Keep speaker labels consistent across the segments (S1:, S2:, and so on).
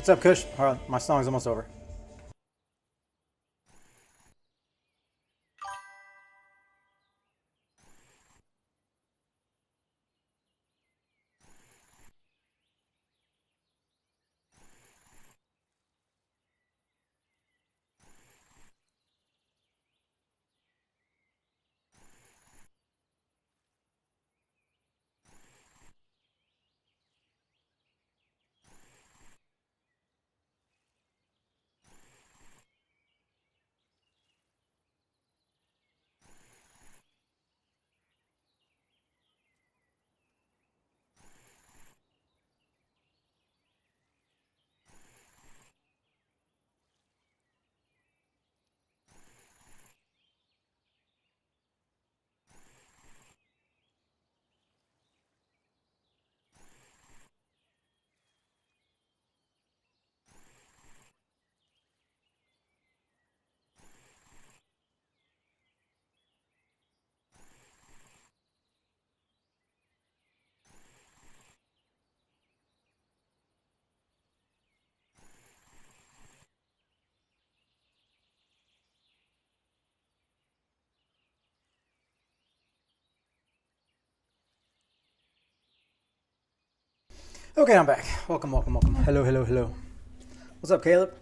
S1: What's up, Kush? My song's almost over. Okay, I'm back. Welcome, welcome, welcome. Hello, hello, hello. What's up, Caleb?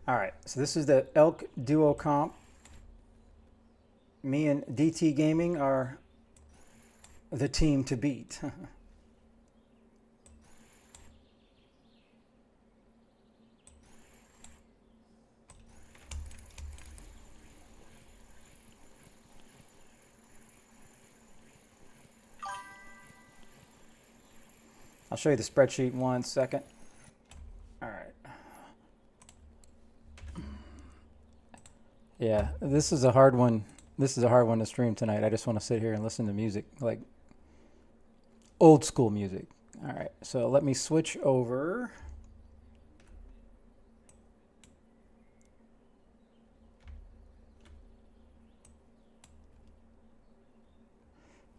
S1: All right, so this is the ELK duo comp. Me and DT Gaming are the team to beat. I'll show you the spreadsheet in 1 second. All right. Yeah, this is a hard one. This is a hard one to stream tonight. I just want to sit here and listen to music, like old school music. All right, so let me switch over.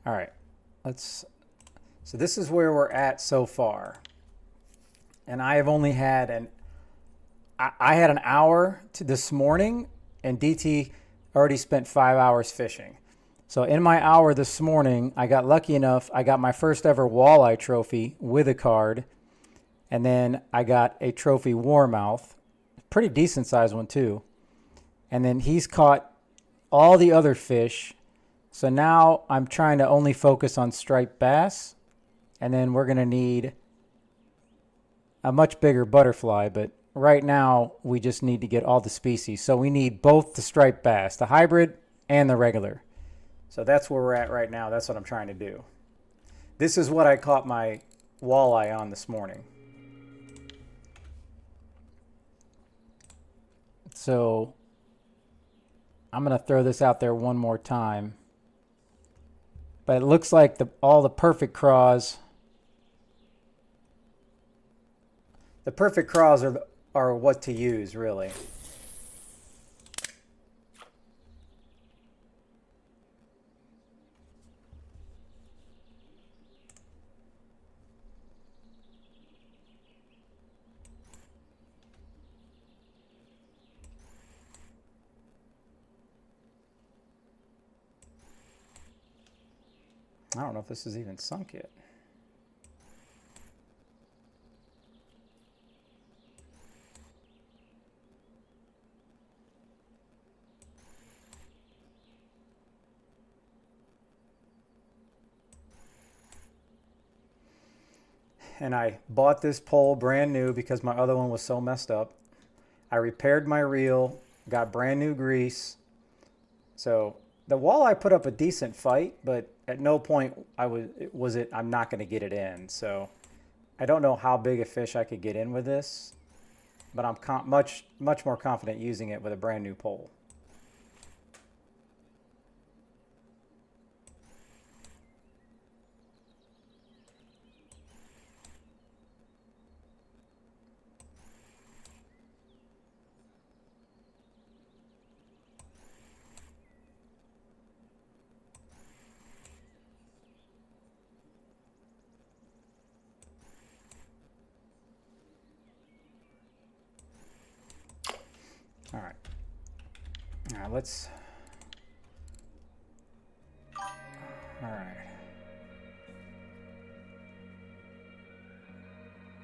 S1: All right, so this is where we're at so far. And I have only had I had an hour this morning, and DT already spent 5 hours fishing. So in my hour this morning, I got lucky enough. I got my first ever walleye trophy with a card. And then I got a trophy warmouth, pretty decent sized one too. And then he's caught all the other fish. So now I'm trying to only focus on striped bass. And then we're going to need a much bigger butterfly. But right now we just need to get all the species. So we need both the striped bass, the hybrid and the regular. So that's where we're at right now. That's what I'm trying to do. This is what I caught my walleye on this morning. So I'm going to throw this out there one more time. But it looks like all the perfect craws. The perfect craws are what to use, really. I don't know if this is even sunk yet. And I bought this pole brand new because my other one was so messed up. I repaired my reel, got brand new grease. So the walleye put up a decent fight, but at no point I'm not going to get it in. So I don't know how big a fish I could get in with this, but I'm much more confident using it with a brand new pole. All right. All right, let's... All right.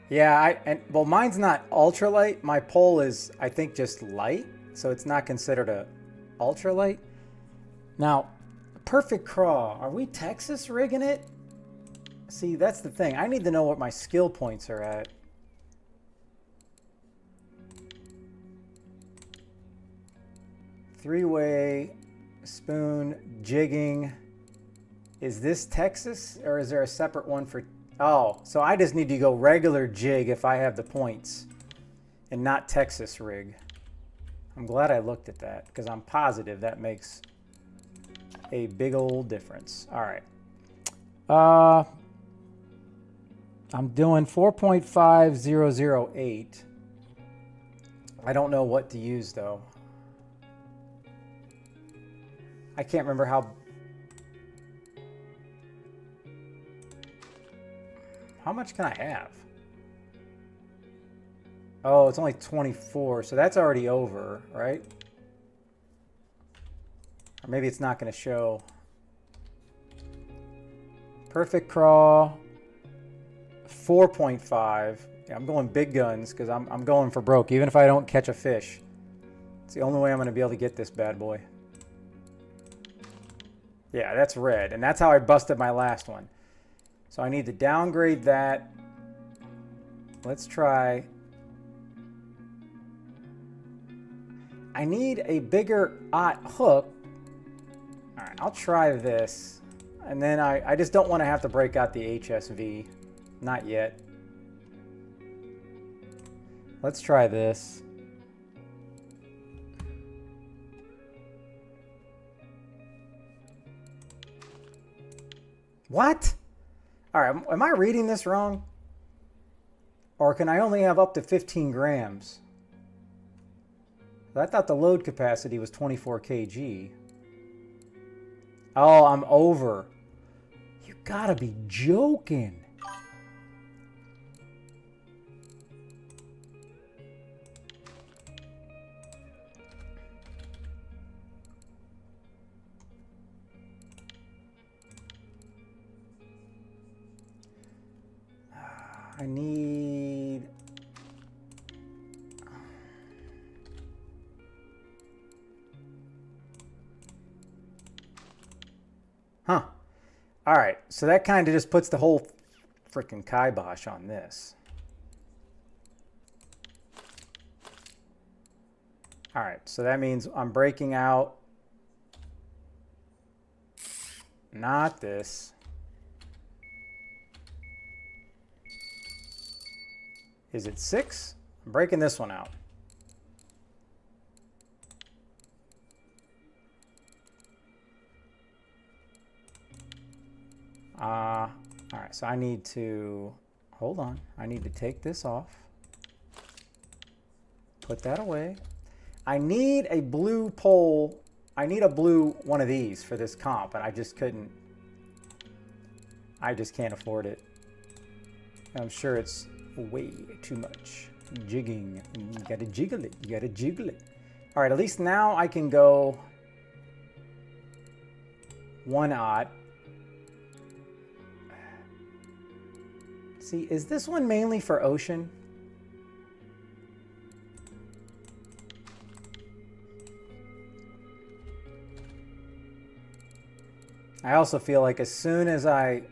S1: Yeah, well, mine's not ultralight. My pole is, I think, just light, so it's not considered a ultralight. Now, perfect craw. Are we Texas rigging it? See, that's the thing. I need to know what my skill points are at. Three-way, spoon, jigging. Is this Texas, or is there a separate one for... Oh, so I just need to go regular jig if I have the points and not Texas rig. I'm glad I looked at that because I'm positive that makes a big old difference. All right. I'm doing 4.5008. I don't know what to use though. I can't remember how much can I have? Oh, it's only 24, so that's already over, right? Or maybe it's not going to show. Perfect craw, 4.5. Yeah, I'm going big guns because I'm going for broke, even if I don't catch a fish. It's the only way I'm going to be able to get this bad boy. Yeah, that's red, and that's how I busted my last one. So I need to downgrade that. Let's try. I need a bigger hook. All right, I'll try this. And then I just don't want to have to break out the HSV. Not yet. Let's try this. What? All right, am I reading this wrong? Or can I only have up to 15 grams? I thought the load capacity was 24 kg. Oh, I'm over. You gotta be joking. I need... Huh. All right, so that kind of just puts the whole freaking kibosh on this. All right, so that means I'm breaking out. Not this. Is it 6? I'm breaking this one out. All right, so I need to, hold on. I need to take this off. Put that away. I need a blue pole. I need a blue one of these for this comp, and I just couldn't. I just can't afford it. I'm sure it's way too much. Jigging. You gotta jiggle it. You gotta jiggle it. All right, at least now I can go 1/0. See, is this one mainly for ocean? I also feel like as soon as I...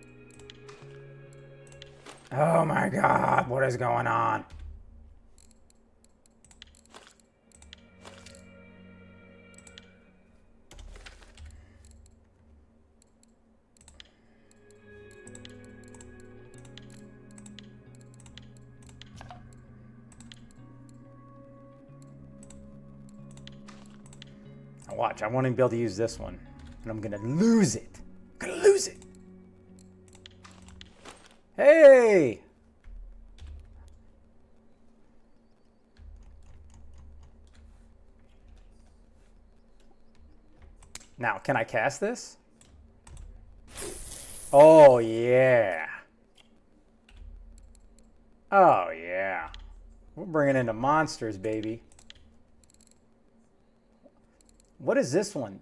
S1: Oh my God, what is going on? Now watch, I want to be able to use this one, and I'm gonna lose it. I'm gonna lose it. Hey! Now, can I cast this? Oh, yeah. Oh, yeah. We're bringing in the monsters, baby. What is this one?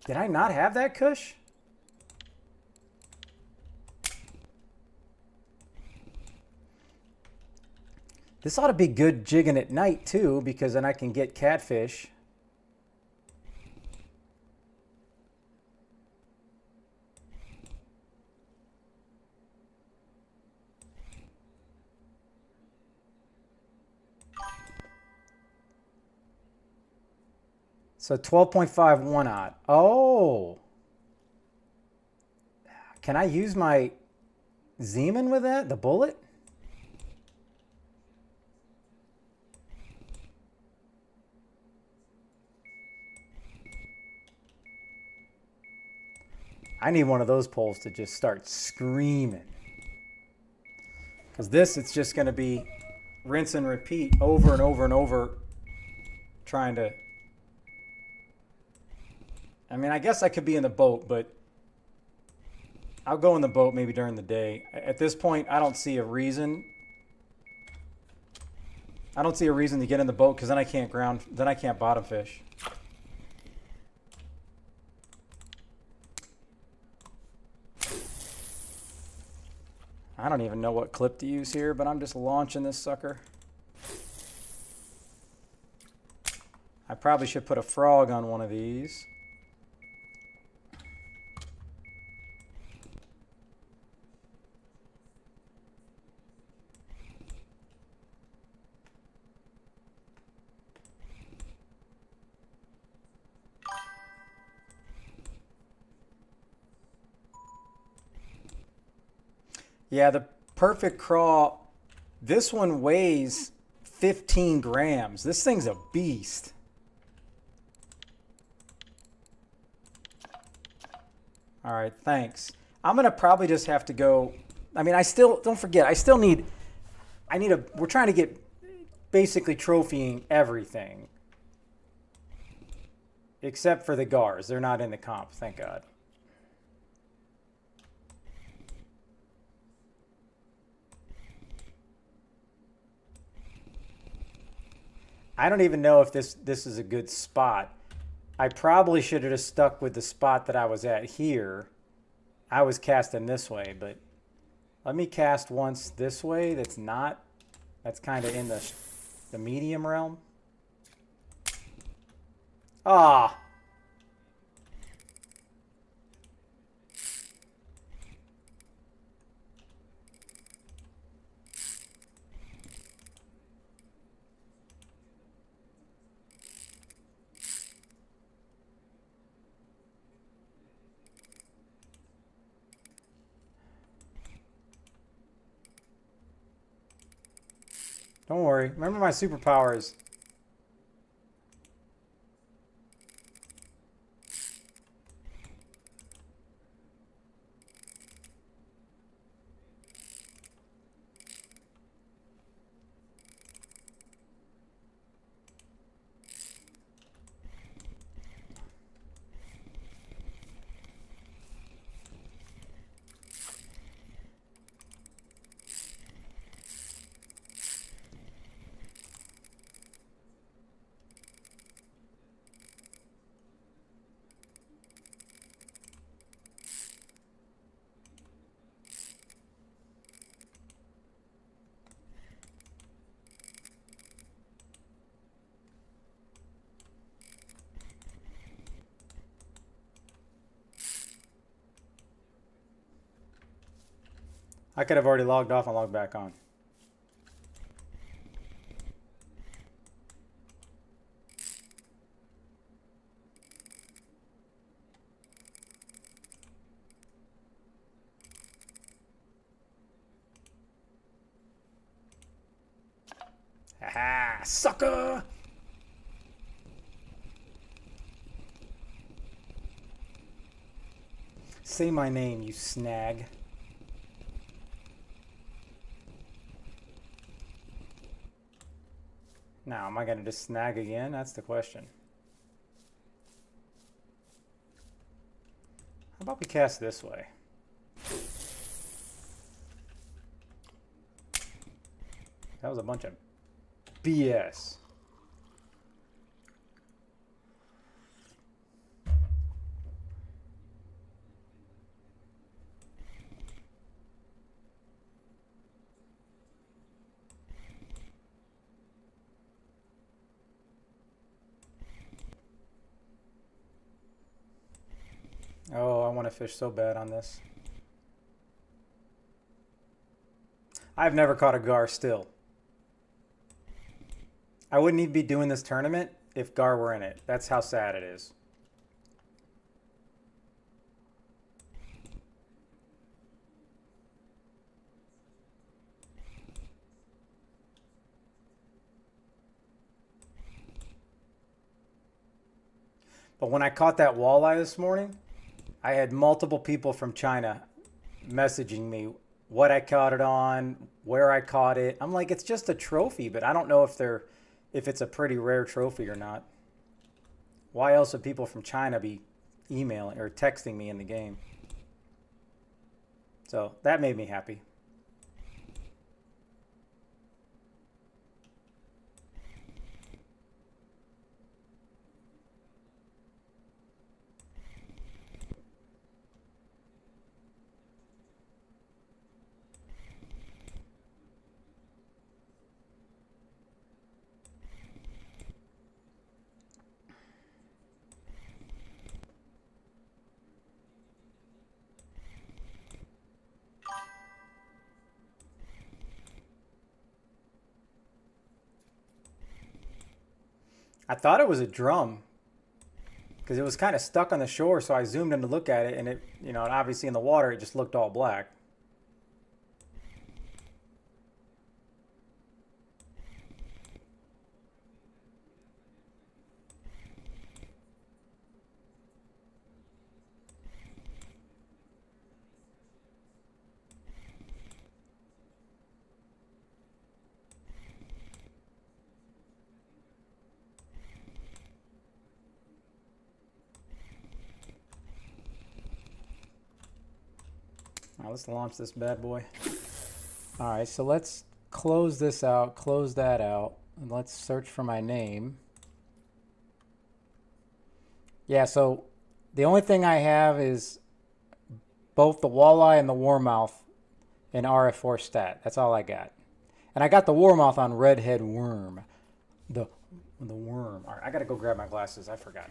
S1: Did I not have that Kush? This ought to be good jigging at night too, because then I can get catfish. So 12.5 1/0. Oh. Can I use my Zeman with that? The bullet? I need one of those poles to just start screaming. Because this, it's just going to be rinse and repeat over and over and over, trying to... I mean, I guess I could be in the boat, but I'll go in the boat maybe during the day. At this point, I don't see a reason. I don't see a reason to get in the boat, because then I can't bottom fish. I don't even know what clip to use here, but I'm just launching this sucker. I probably should put a frog on one of these. Yeah, the perfect craw, this one weighs 15 grams. This thing's a beast. All right, thanks. I'm going to probably just have to go. I mean, don't forget, we're trying to get basically trophying everything. Except for the gars. They're not in the comp, thank God. I don't even know if this is a good spot. I probably should have just stuck with the spot that I was at here. I was casting this way, but let me cast once this way. That's kind of in the medium realm. Ah. Don't worry. Remember my superpowers. I could have already logged off and logged back on. Aha, sucker! Say my name, you snag. Now, am I going to just snag again? That's the question. How about we cast this way? That was a bunch of BS. want to fish so bad on this. I've never caught a gar still. I wouldn't even be doing this tournament if gar were in it. That's how sad it is. But when I caught that walleye this morning, I had multiple people from China messaging me what I caught it on, where I caught it. I'm like, it's just a trophy, but I don't know if it's a pretty rare trophy or not. Why else would people from China be emailing or texting me in the game? So that made me happy. I thought it was a drum because it was kind of stuck on the shore. So I zoomed in to look at it, and it, obviously in the water, it just looked all black. All right, let's launch this bad boy. All right, so let's close this out, close that out, and let's search for my name. Yeah, so the only thing I have is both the walleye and the warmouth in RF4 stat. That's all I got. And I got the warmouth on redhead worm. The worm. All right, I got to go grab my glasses. I forgot.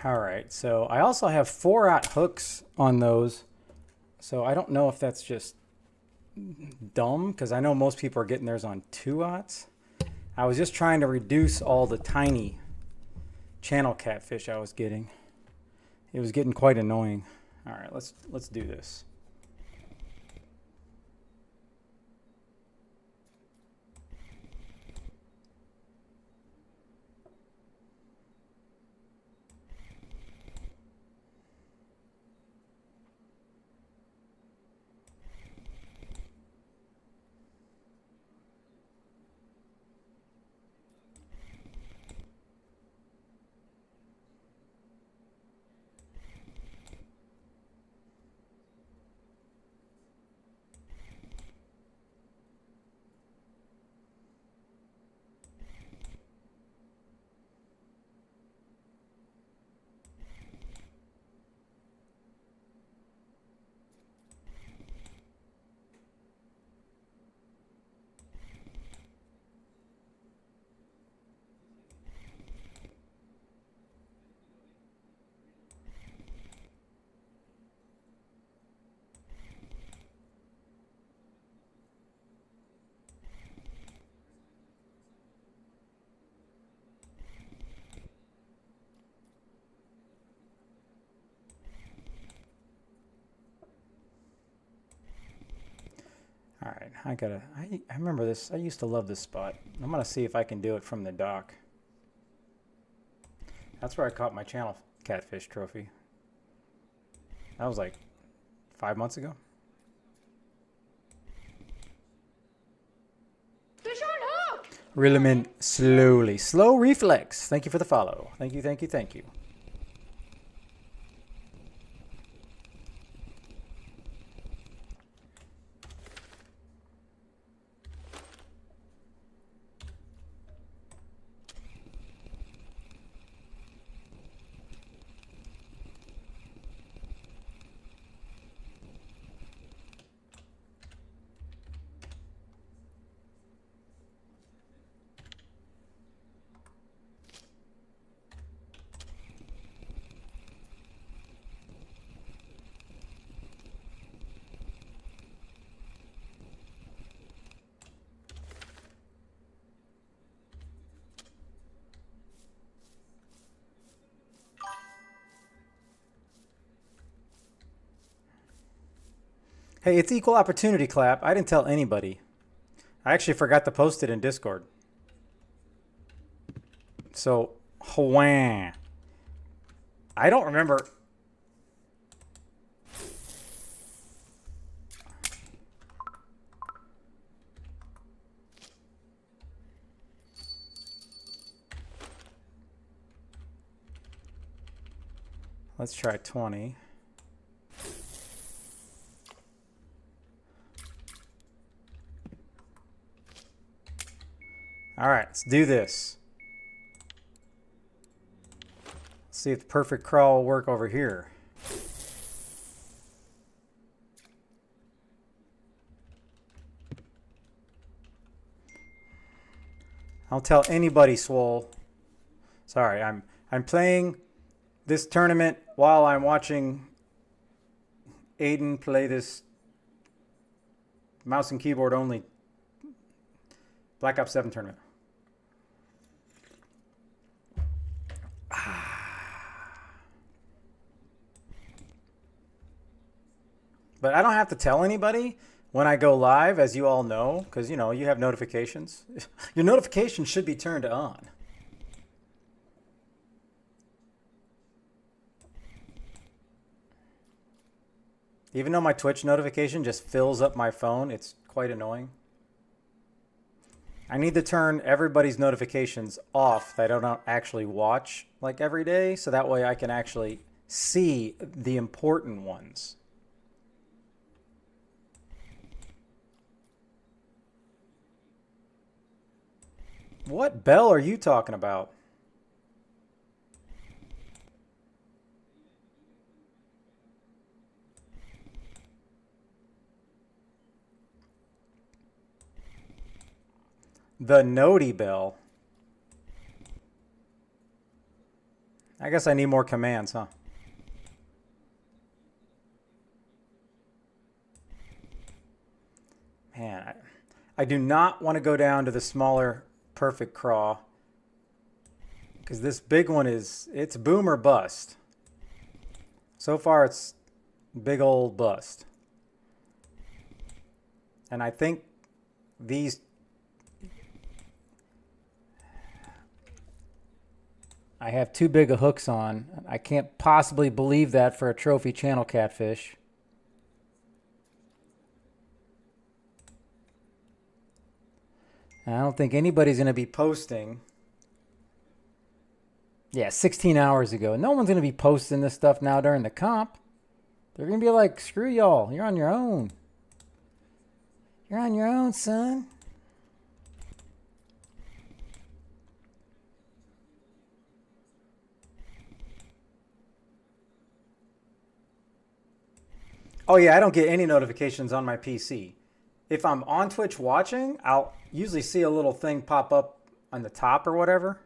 S1: All right, so I also have 4-aught hooks on those. So I don't know if that's just dumb, because I know most people are getting theirs on 2-aughts. I was just trying to reduce all the tiny channel catfish I was getting. It was getting quite annoying. All right, let's do this. I remember this. I used to love this spot. I'm gonna see if I can do it from the dock. That's where I caught my channel catfish trophy. That was like 5 months ago.
S2: Fish on hook!
S1: Reel them in slowly. Slow reflex. Thank you for the follow. Thank you, thank you, thank you. Hey, it's equal opportunity clap. I didn't tell anybody. I actually forgot to post it in Discord. So, Hwang. I don't remember. Let's try 20. All right, let's do this. Let's see if the perfect crawl will work over here. I'll tell anybody, Swole. Sorry, I'm playing this tournament while I'm watching Aiden play this mouse and keyboard only Black Ops 7 tournament. But I don't have to tell anybody when I go live, as you all know, because, you know, you have notifications. Your notifications should be turned on. Even though my Twitch notification just fills up my phone, it's quite annoying. I need to turn everybody's notifications off that I don't actually watch like every day, so that way I can actually see the important ones. What bell are you talking about? The Noti bell. I guess I need more commands, huh? Man, I do not want to go down to the smaller perfect craw, because this big one it's boom or bust. So far it's big old bust. And I think these I have too big of hooks on. I can't possibly believe that for a trophy channel catfish. And I don't think anybody's going to be posting. Yeah, 16 hours ago. No one's going to be posting this stuff now during the comp. They're going to be like, screw y'all. You're on your own. You're on your own, son. Oh yeah, I don't get any notifications on my PC. If I'm on Twitch watching, I'll usually see a little thing pop up on the top or whatever.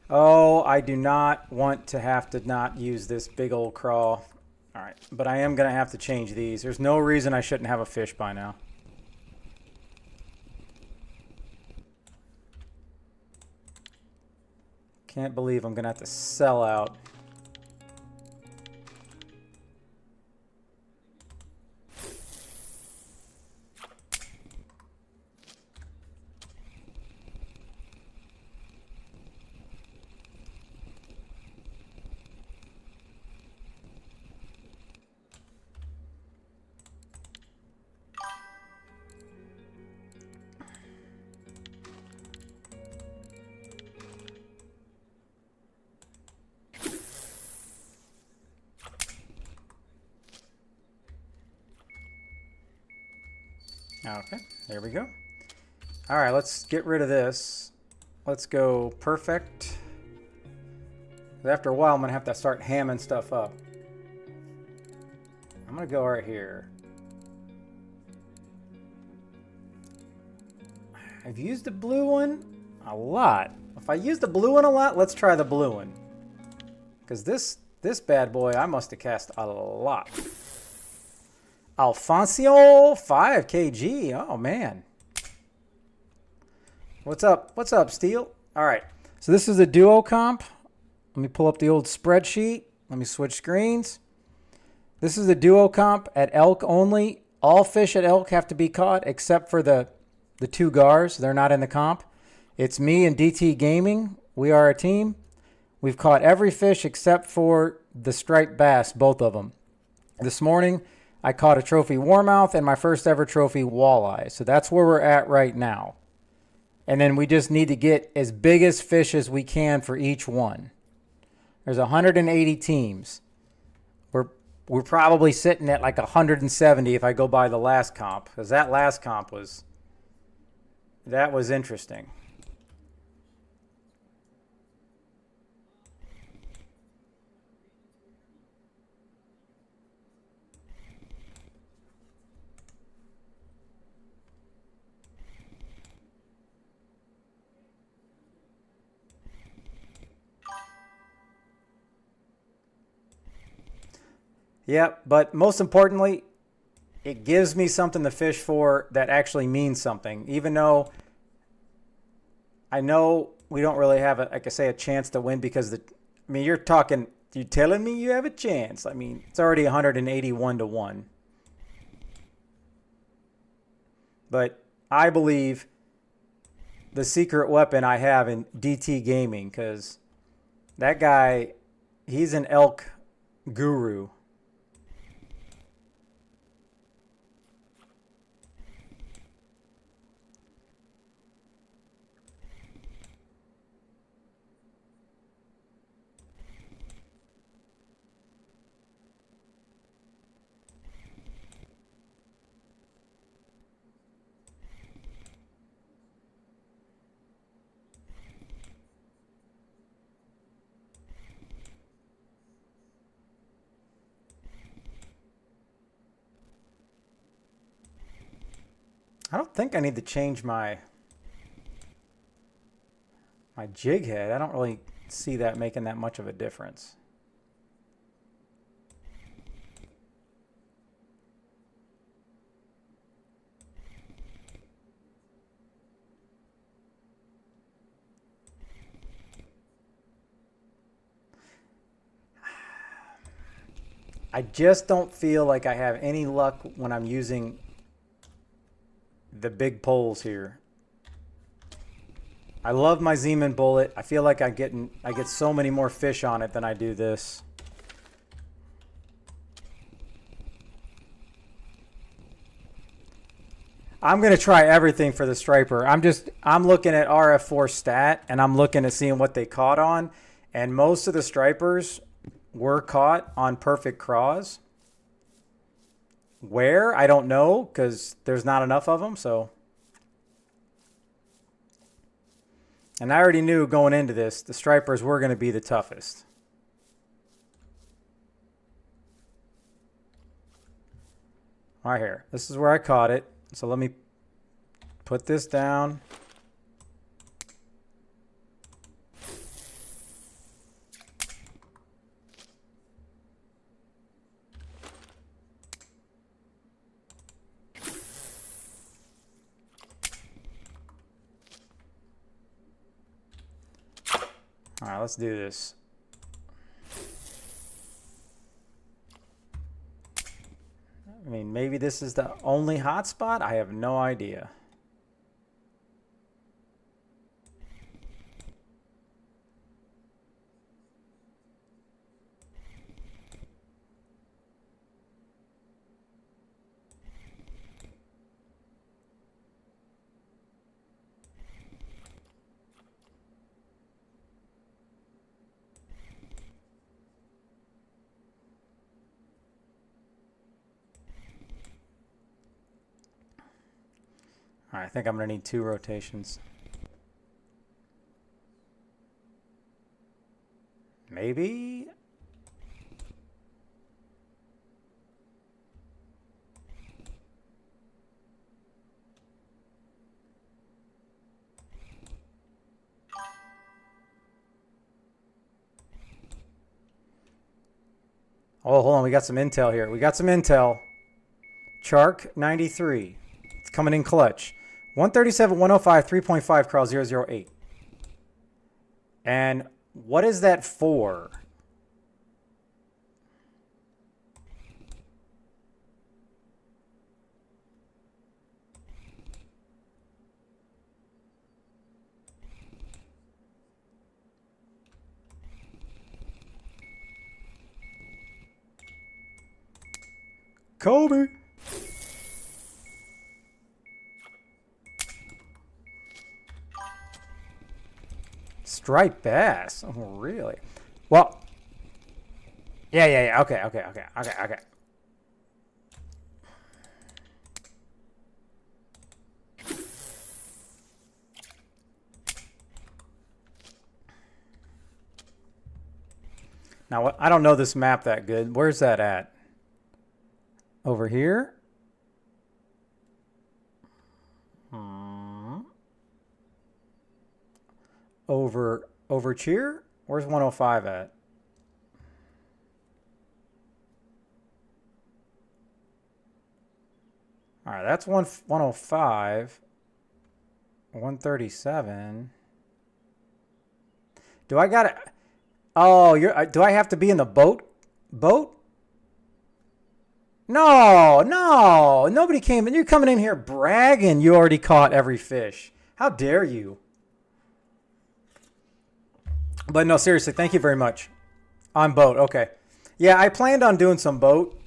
S1: Oh, I do not want to have to not use this big old crawl. All right, but I am going to have to change these. There's no reason I shouldn't have a fish by now. Can't believe I'm gonna have to sell out. Okay, there we go. All right, let's get rid of this. Let's go perfect. After a while, I'm gonna have to start hamming stuff up. I'm gonna go right here. I've used the blue one a lot. If I use the blue one a lot, let's try the blue one. Because this bad boy, I must have cast a lot. Alfonso, 5 kg. Oh, man. What's up? What's up, Steel? All right. So this is a duo comp. Let me pull up the old spreadsheet. Let me switch screens. This is a duo comp at ELK only. All fish at ELK have to be caught except for the 2 gars. They're not in the comp. It's me and DT Gaming. We are a team. We've caught every fish except for the striped bass, both of them. This morning, I caught a trophy warmouth and my first ever trophy walleye. So that's where we're at right now. And then we just need to get as big as fish as we can for each one. There's 180 teams. We're probably sitting at like 170 if I go by the last comp. Because that last comp was interesting. Yep, but most importantly, it gives me something to fish for that actually means something. Even though I know we don't really have, like I say, a chance to win because you're telling me you have a chance. I mean, it's already 181 to 1. But I believe the secret weapon I have in DT Gaming, because that guy, he's an elk guru. I don't think I need to change my jig head. I don't really see that making that much of a difference. I just don't feel like I have any luck when I'm using the big poles here. I love my Zeman bullet. I feel like I get so many more fish on it than I do this. I'm going to try everything for the striper. I'm looking at RF4 stat and I'm looking at seeing what they caught on, and most of the stripers were caught on perfect craws. Where? I don't know, because there's not enough of them, so. And I already knew going into this, the stripers were going to be the toughest. Right here. This is where I caught it. So let me put this down. All right, let's do this. I mean, maybe this is the only hotspot. I have no idea. All right, I think I'm going to need 2 rotations. Maybe? Oh, hold on. We got some intel here. We got some intel. Chark 93. It's coming in clutch. 137, 105, 3.5, Carl 008. And what is that for? Kobe. Striped bass. Oh, really? Well, yeah. Okay. Now, I don't know this map that good. Where's that at? Over here? Over cheer? Where's 105 at? All right, that's 105. 137. Do I got it? Oh, do I have to be in the boat? Boat? No. Nobody came in. You're coming in here bragging you already caught every fish. How dare you? But no, seriously, thank you very much. On boat, okay. Yeah, I planned on doing some boat.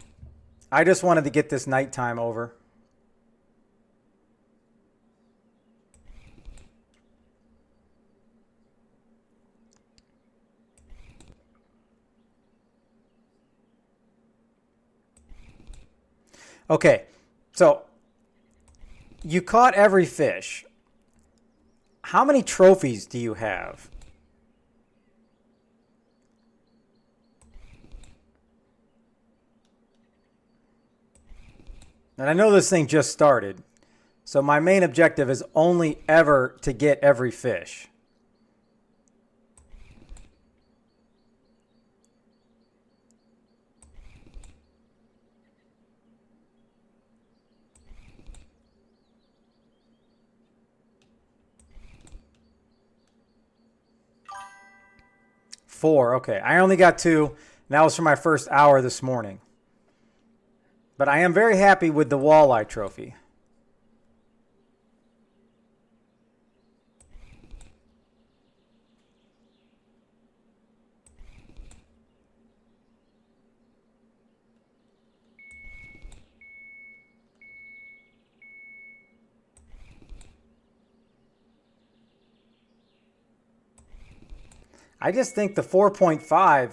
S1: I just wanted to get this nighttime over. Okay, so you caught every fish. How many trophies do you have? And I know this thing just started, so my main objective is only ever to get every fish. Four, okay. I only got 2. And that was for my first hour this morning. But I am very happy with the walleye trophy. I just think the 4.5,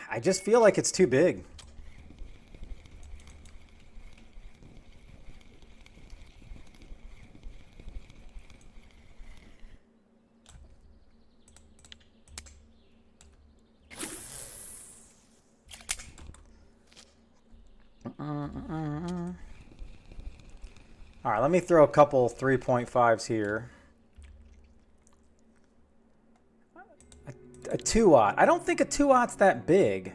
S1: I just feel like it's too big. All right, let me throw a couple 3.5s here. A 2-aught. I don't think a 2-aught's that big.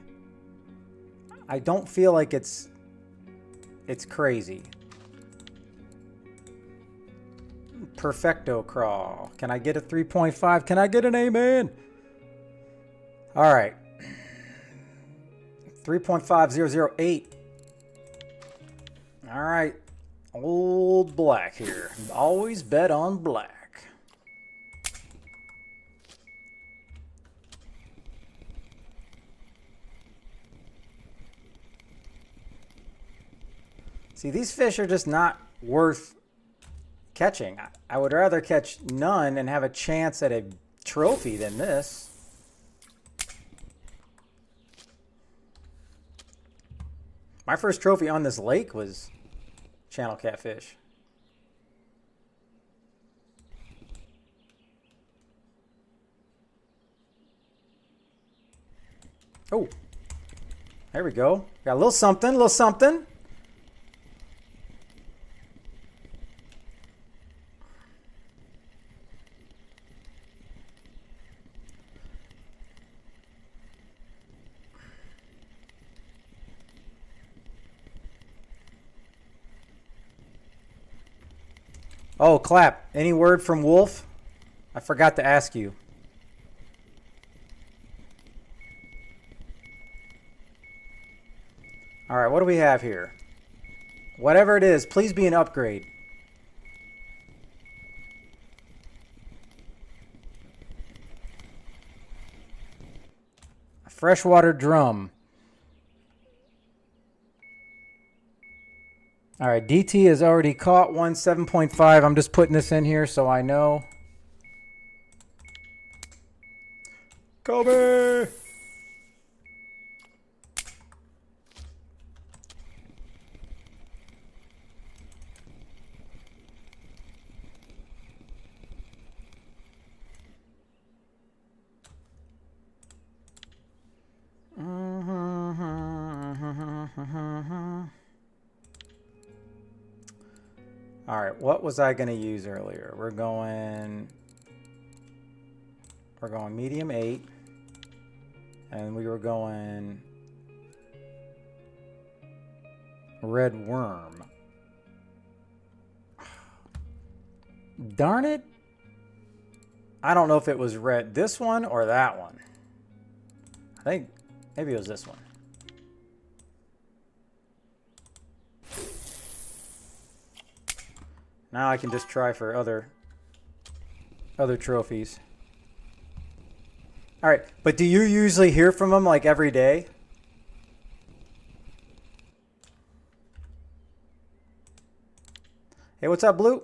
S1: I don't feel like it's crazy. Perfecto crawl. Can I get a 3.5? Can I get an amen? All right. 3.5008. All right. Old black here. Always bet on black. See, these fish are just not worth catching. I would rather catch none and have a chance at a trophy than this. My first trophy on this lake was channel catfish. Oh, there we go. Got a little something, a little something. Oh, Clap. Any word from Wolf? I forgot to ask you. All right, what do we have here? Whatever it is, please be an upgrade. A freshwater drum. All right, DT has already caught one 7.5. I'm just putting this in here so I know. Kobe! All right, what was I going to use earlier? We're going medium 8, and we were going red worm. Darn it. I don't know if it was red, this one or that one. I think maybe it was this one. Now I can just try for other trophies. All right, but do you usually hear from them like every day? Hey, what's up, Blue?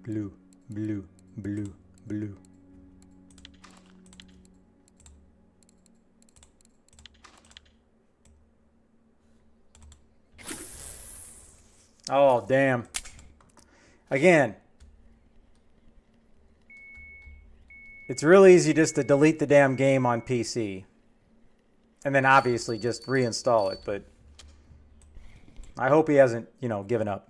S1: Blue, blue, blue, blue. Oh, damn. Again, it's real easy just to delete the damn game on PC. And then obviously just reinstall it, but I hope he hasn't, you know, given up.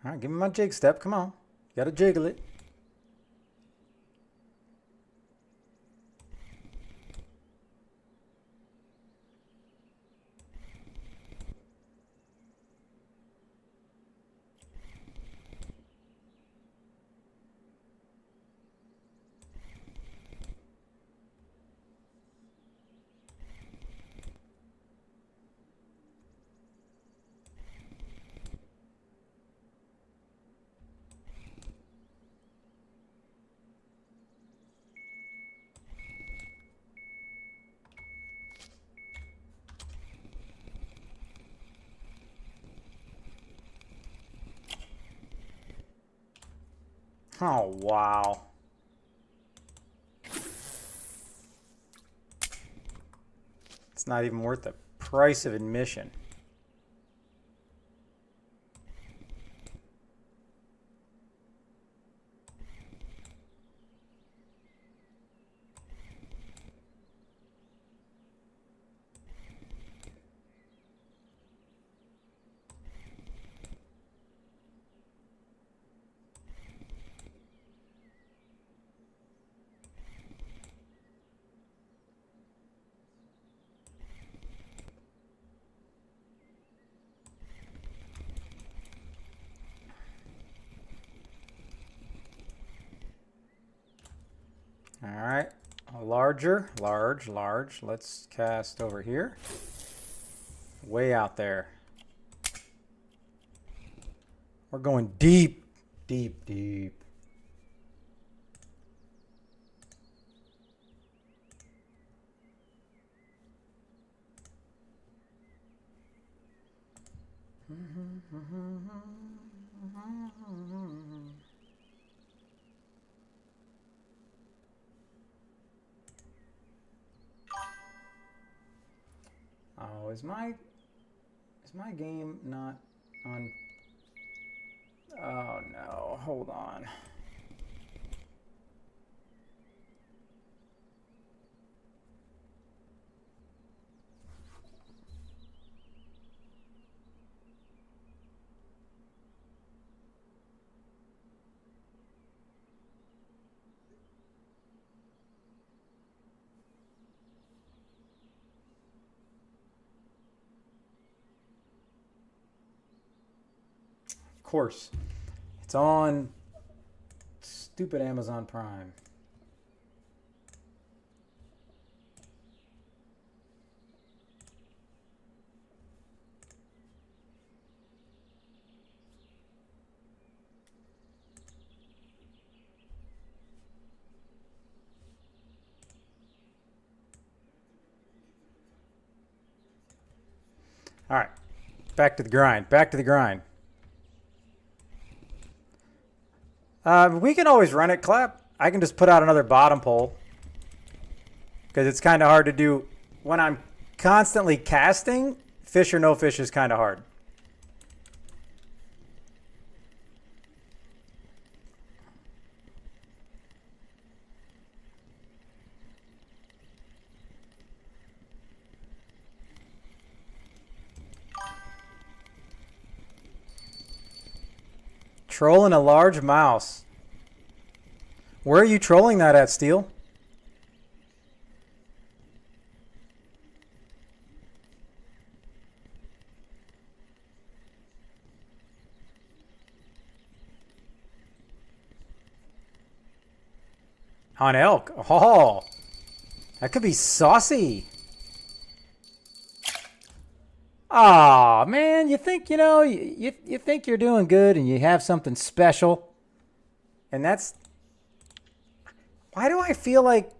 S1: All right, give me my jig step. Come on. You gotta jiggle it. Oh, wow. It's not even worth the price of admission. All right, large. Let's cast over here. Way out there. We're going deep. Oh, is my game not on? Oh no, hold on. Of course, it's on stupid Amazon Prime. All right, back to the grind. We can always run it, Clap. I can just put out another bottom pole because it's kind of hard to do when I'm constantly casting. Fish or no fish is kind of hard. Trolling a large mouse. Where are you trolling that at, Steel? On elk. Oh, that could be saucy. Aw, man, you think, you think you're doing good and you have something special. And that's... Why do I feel like...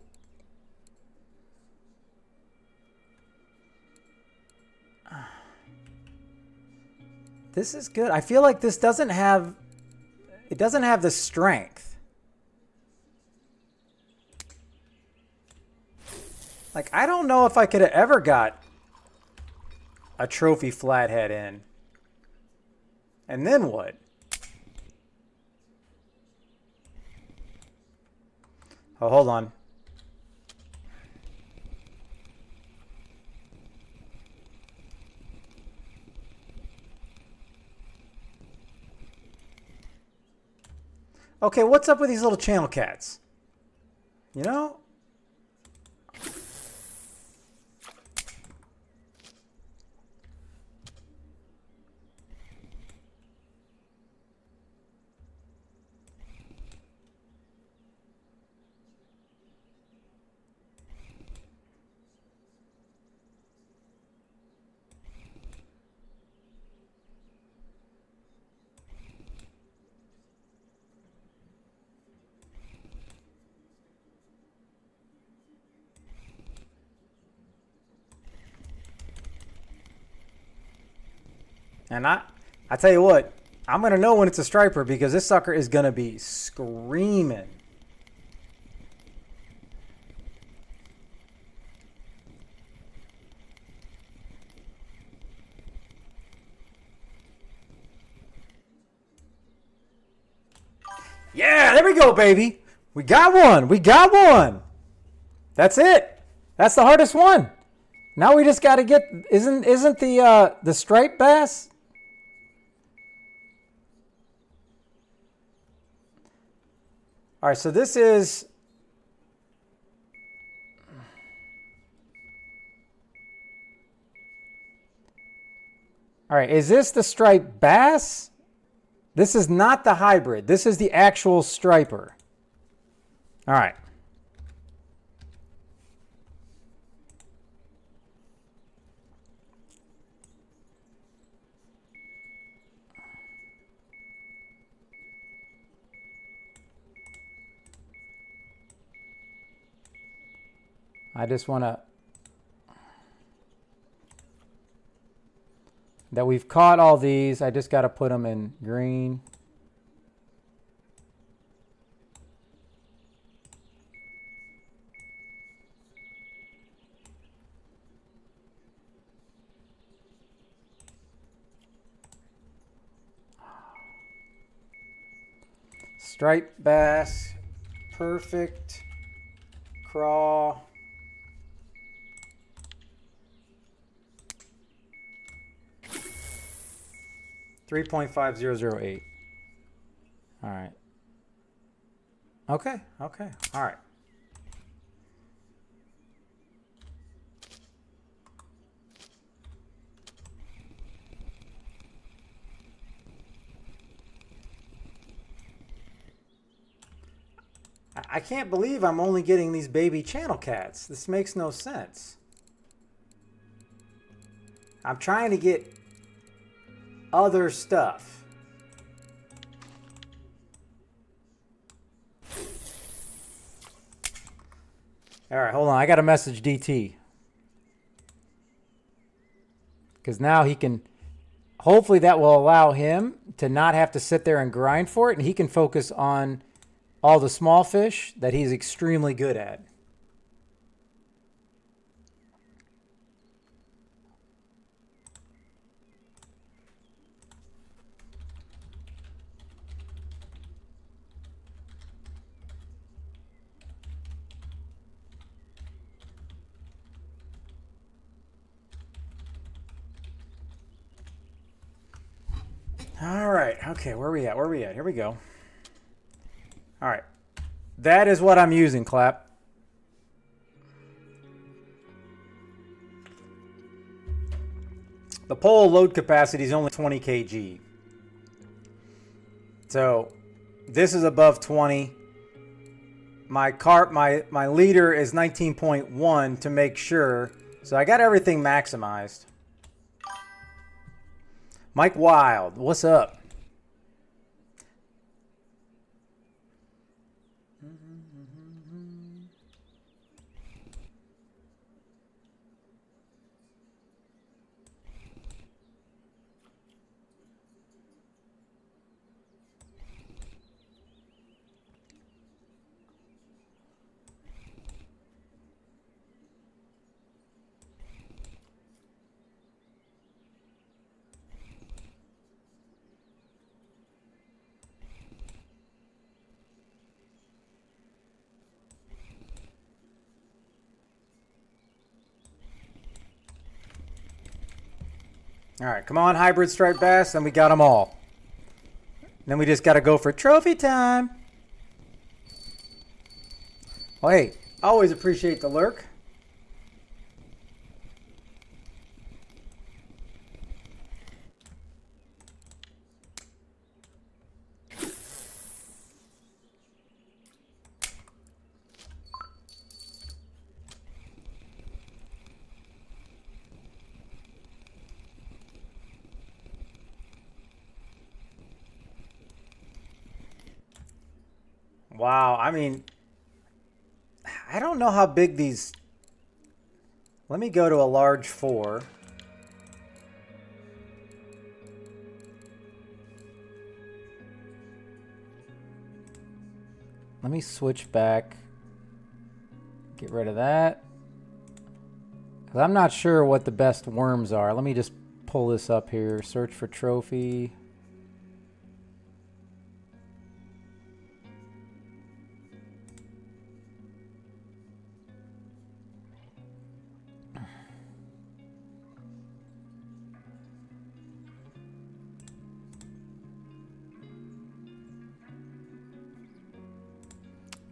S1: This is good. I feel like this doesn't have... It doesn't have the strength. Like, I don't know if I could have ever got a trophy flathead in. And then what? Oh, hold on. Okay, what's up with these little channel cats? You know? And I tell you what, I'm going to know when it's a striper because this sucker is going to be screaming. Yeah, there we go, baby. We got one. We got one. That's it. That's the hardest one. Now we just got to get, isn't the striped bass? All right, so this is, all right, is this the striped bass? This is not the hybrid. This is the actual striper. All right. I just want to... That we've caught all these. I just got to put them in green. Striped bass, perfect, craw. $3.5008. All right. Okay. Okay. All right. I can't believe I'm only getting these baby channel cats. This makes no sense. I'm trying to get other stuff. All right, hold on. I got to message DT. Because now he can, hopefully that will allow him to not have to sit there and grind for it. And he can focus on all the small fish that he's extremely good at. All right. Okay, where are we at? Where are we at? Here we go. All right. That is what I'm using, Clap. The pole load capacity is only 20 kg. So this is above 20. My leader is 19.1 to make sure. So I got everything maximized. Mike Wild, what's up? All right, come on, hybrid striped bass, and we got them all. Then we just got to go for trophy time. Well, hey, always appreciate the lurk. Wow, I mean, I don't know how big these... Let me go to a large 4. Let me switch back. Get rid of that. 'Cause I'm not sure what the best worms are. Let me just pull this up here. Search for trophy.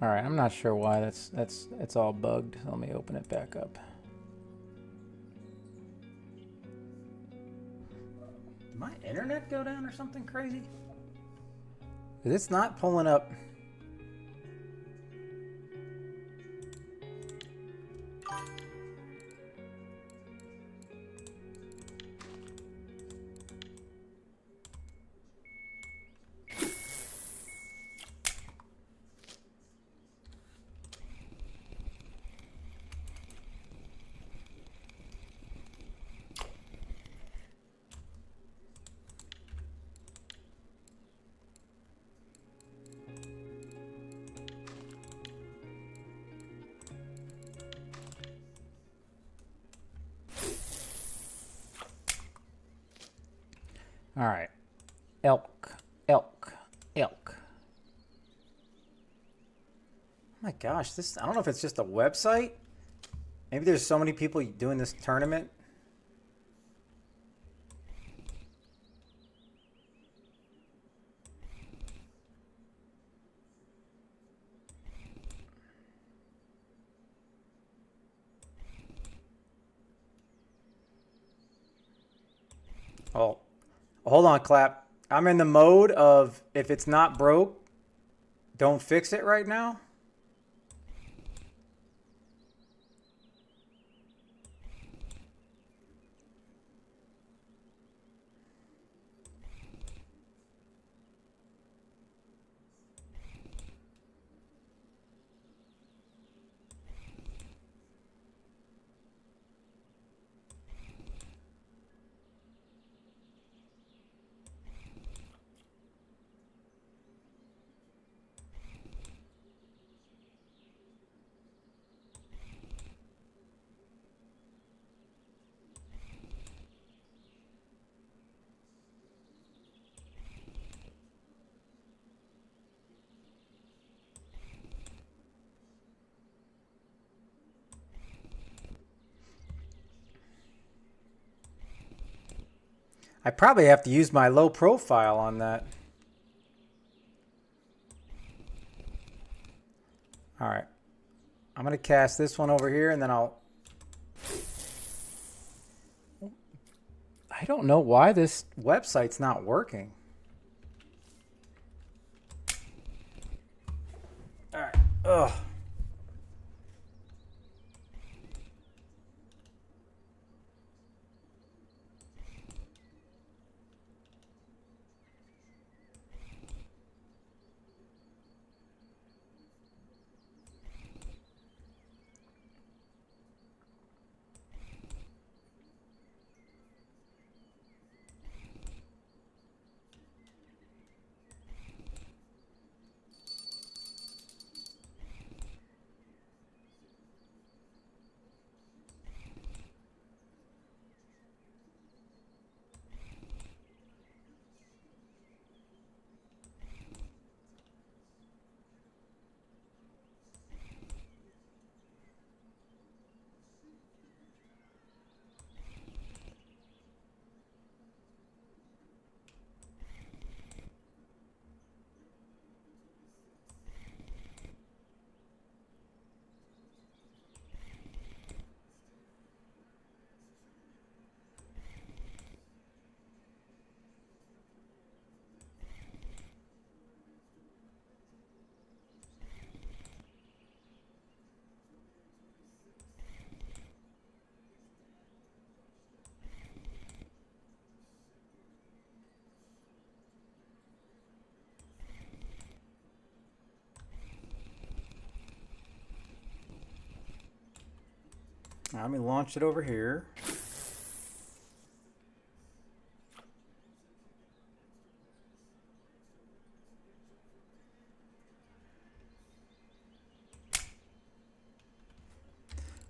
S1: All right, I'm not sure why it's all bugged. Let me open it back up. Did my internet go down or something crazy? 'Cause it's not pulling up. All right. ELK, ELK, ELK. Oh my gosh, this, I don't know if it's just a website. Maybe there's so many people doing this tournament. Oh, hold on, Clap. I'm in the mode of if it's not broke, don't fix it right now. I probably have to use my low profile on that. All right. I'm going to cast this one over here and then I'll... I don't know why this website's not working. All right. Ugh. Now let me launch it over here.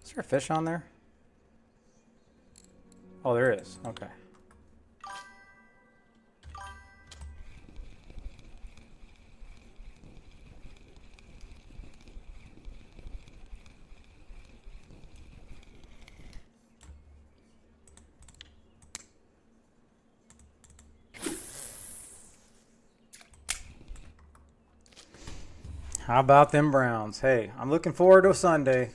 S1: Is there a fish on there? Oh, there is. Okay. How about them Browns? Hey, I'm looking forward to Sunday.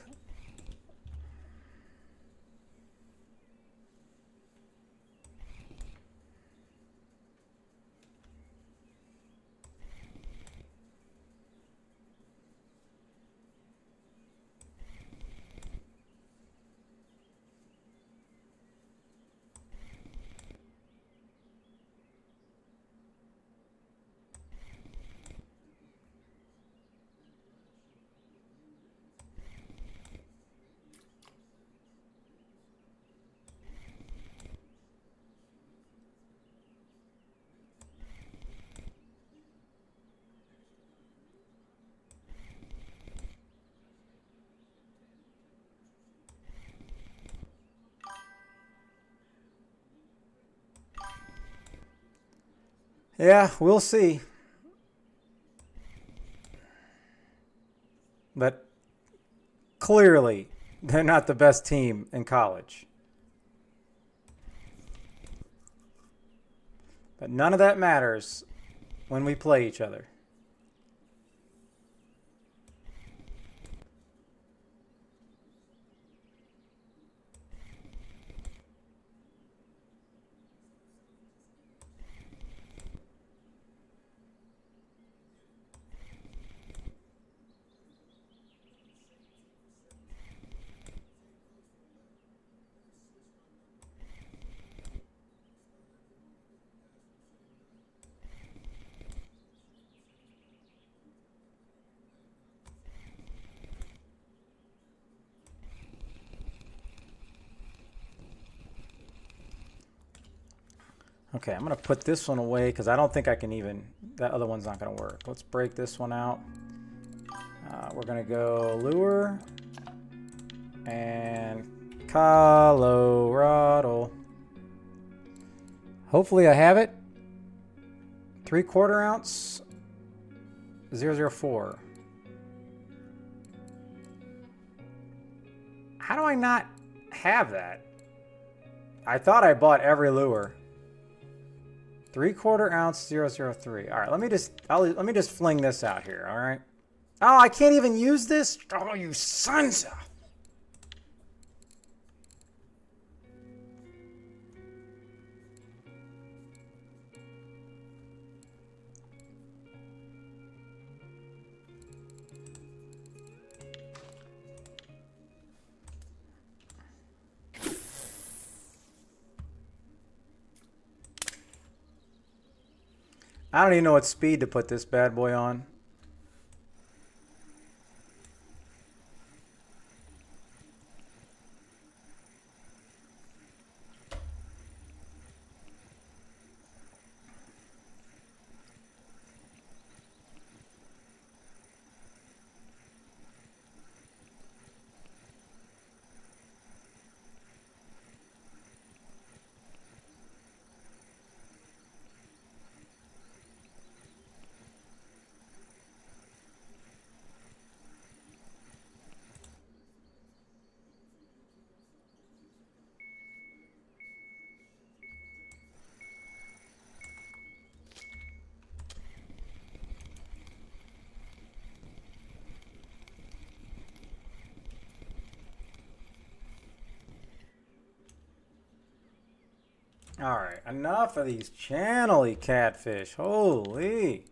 S1: Yeah, we'll see. But clearly, they're not the best team in college. But none of that matters when we play each other. Okay, I'm going to put this one away because I don't think I can even... That other one's not going to work. Let's break this one out. We're going to go lure and Colorado. Hopefully I have it. 3/4 ounce 004. How do I not have that? I thought I bought every lure. 3/4 ounce 003. All right, let me just fling this out here. All right. Oh, I can't even use this. Oh, you sons of... I don't even know what speed to put this bad boy on. All right, enough of these channel-y catfish. Holy.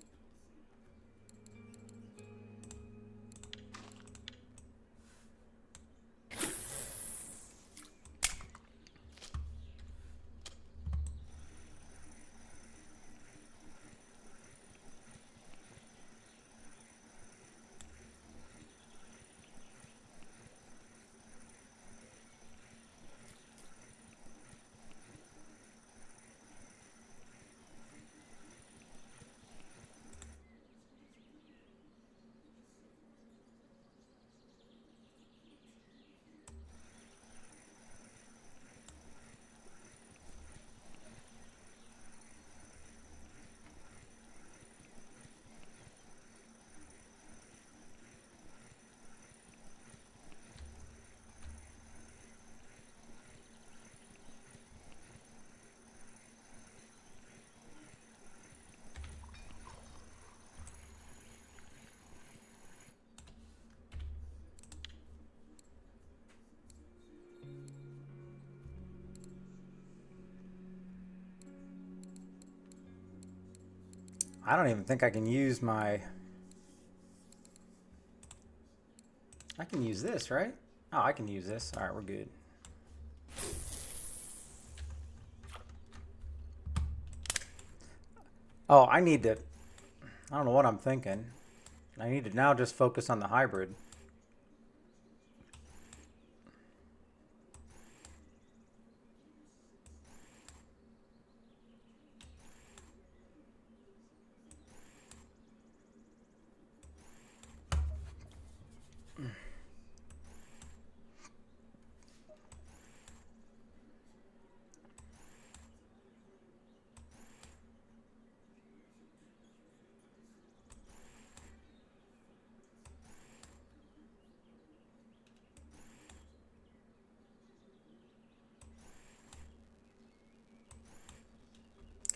S1: I don't even think I can use my... I can use this, right? Oh, I can use this. All right, we're good. Oh, I need to... I don't know what I'm thinking. I need to now just focus on the hybrid.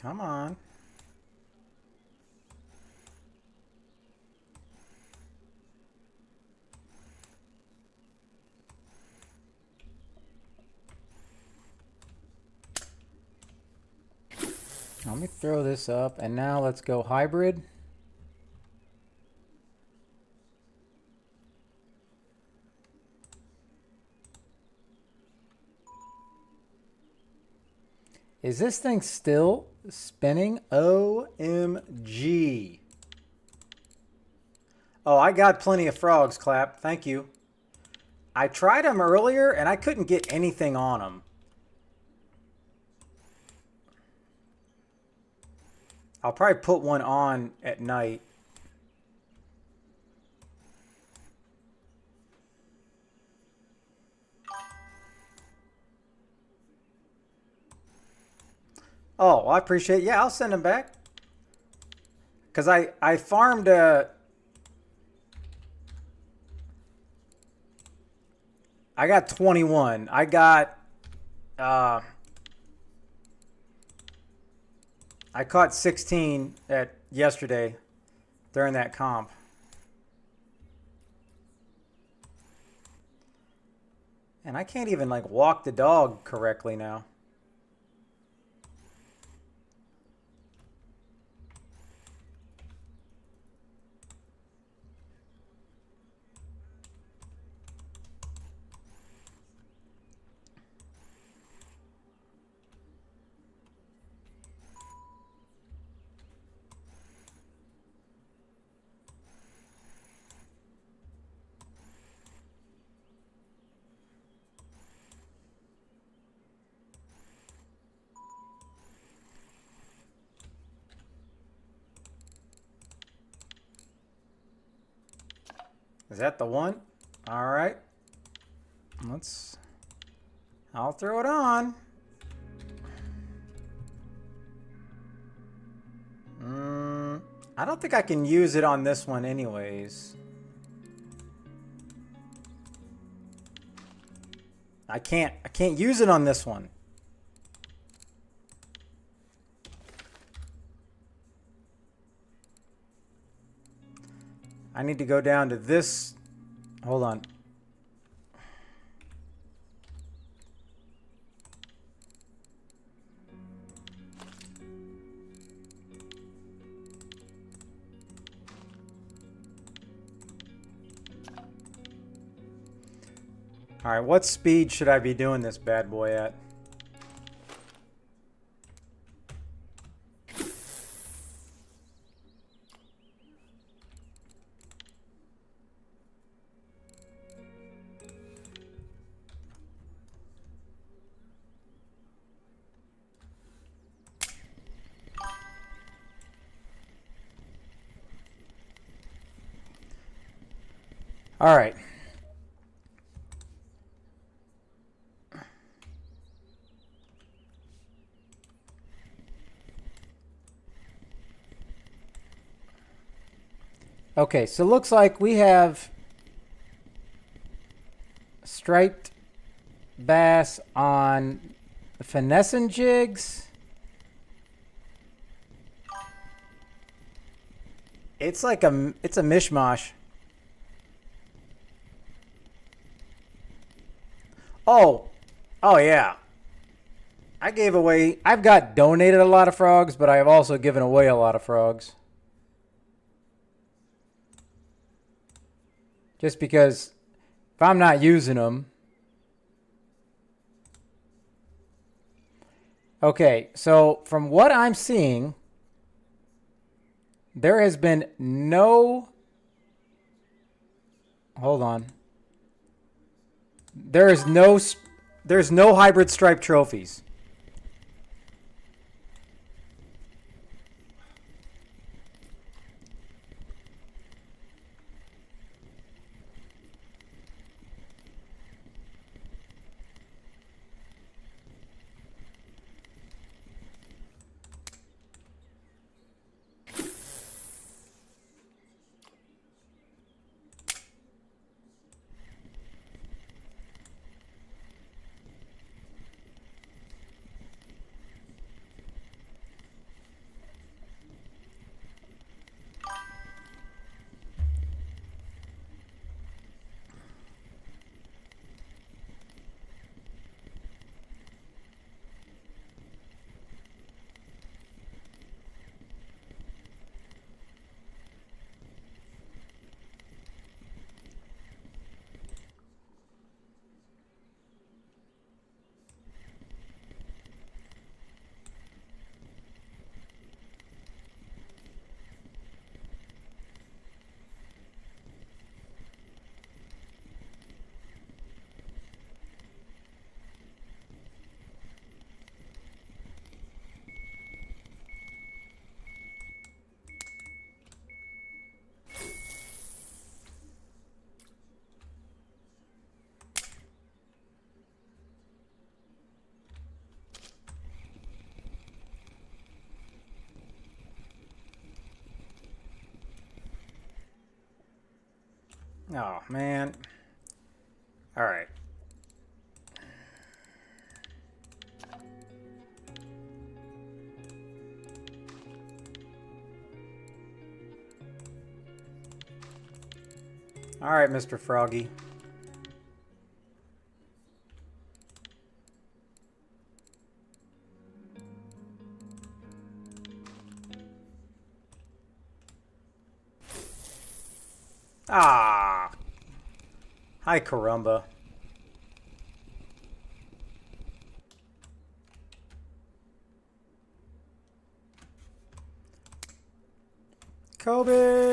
S1: Come on. Let me throw this up, and now let's go hybrid. Is this thing still spinning? OMG. Oh, I got plenty of frogs, Clap. Thank you. I tried them earlier, and I couldn't get anything on them. I'll probably put one on at night. Oh, well, I appreciate it. Yeah, I'll send them back. Because I farmed I got 21. I caught 16 yesterday during that comp. And I can't even like walk the dog correctly now. Is that the one? All right. I'll throw it on. I don't think I can use it on this one anyways. I can't use it on this one. I need to go down to this. Hold on. All right, what speed should I be doing this bad boy at? All right. Okay, so it looks like we have striped bass on the finessing jigs. It's like it's a mishmash. Oh yeah. I've got donated a lot of frogs, but I have also given away a lot of frogs. Just because if I'm not using them. Okay, so from what I'm seeing, there has been no... Hold on. There's no hybrid stripe trophies. Oh, man. All right. All right, Mr. Froggy. Ah. Hi, caramba. Kobe.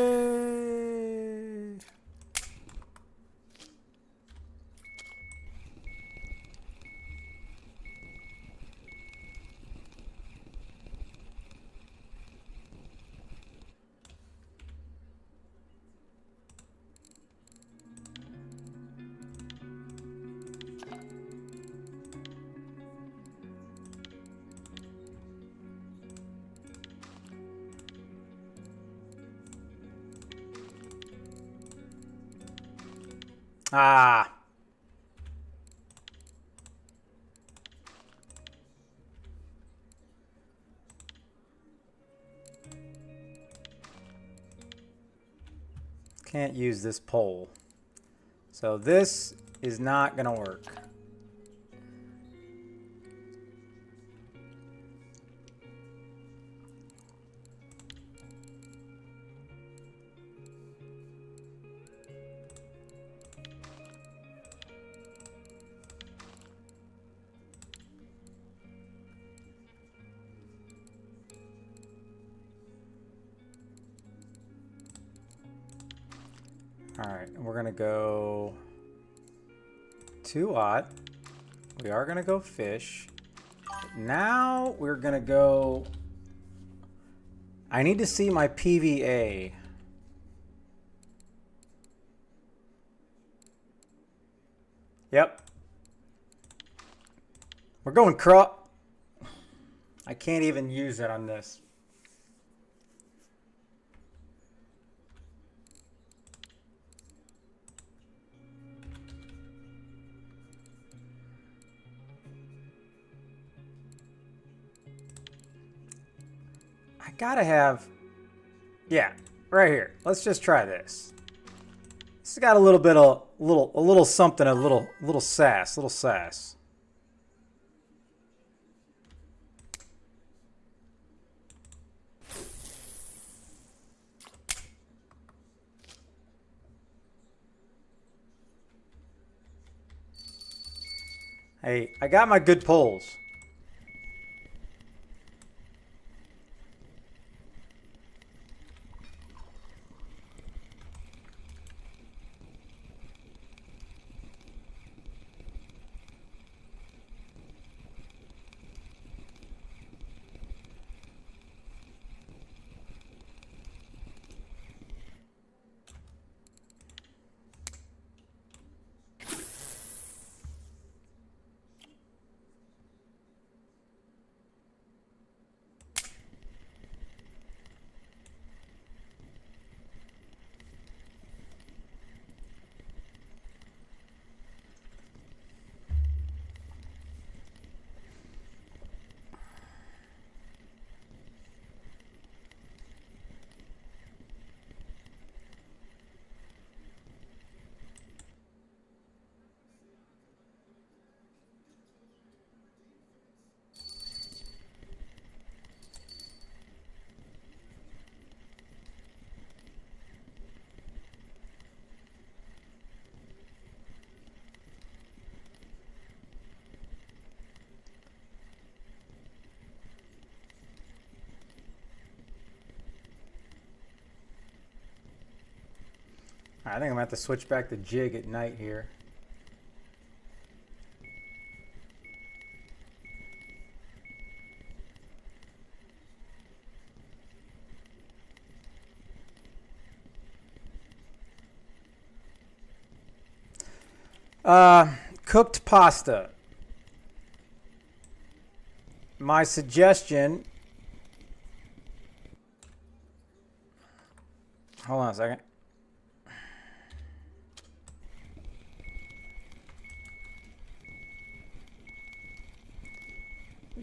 S1: Ah. Can't use this pole. So this is not going to work. All right, we're going to go 2-aught. We are going to go fish. Now we're going to go... I need to see my PVA. Yep. We're going crop. I can't even use it on this. I gotta have, yeah, right here. Let's just try this. It's got a little bit of, a little something, a little sass. Hey, I got my good pulls. I think I'm gonna have to switch back to jig at night here. Cooked pasta. My suggestion. Hold on a second.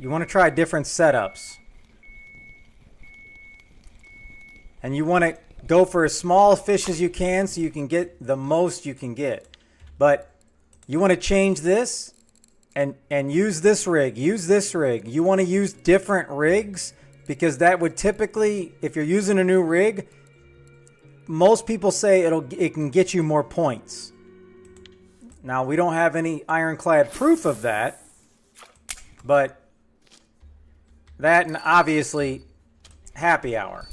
S1: You want to try different setups. And you want to go for as small fish as you can so you can get the most you can get. But you want to change this and use this rig. Use this rig. You want to use different rigs because that would typically, if you're using a new rig, most people say it can get you more points. Now, we don't have any ironclad proof of that, but that and obviously happy hour.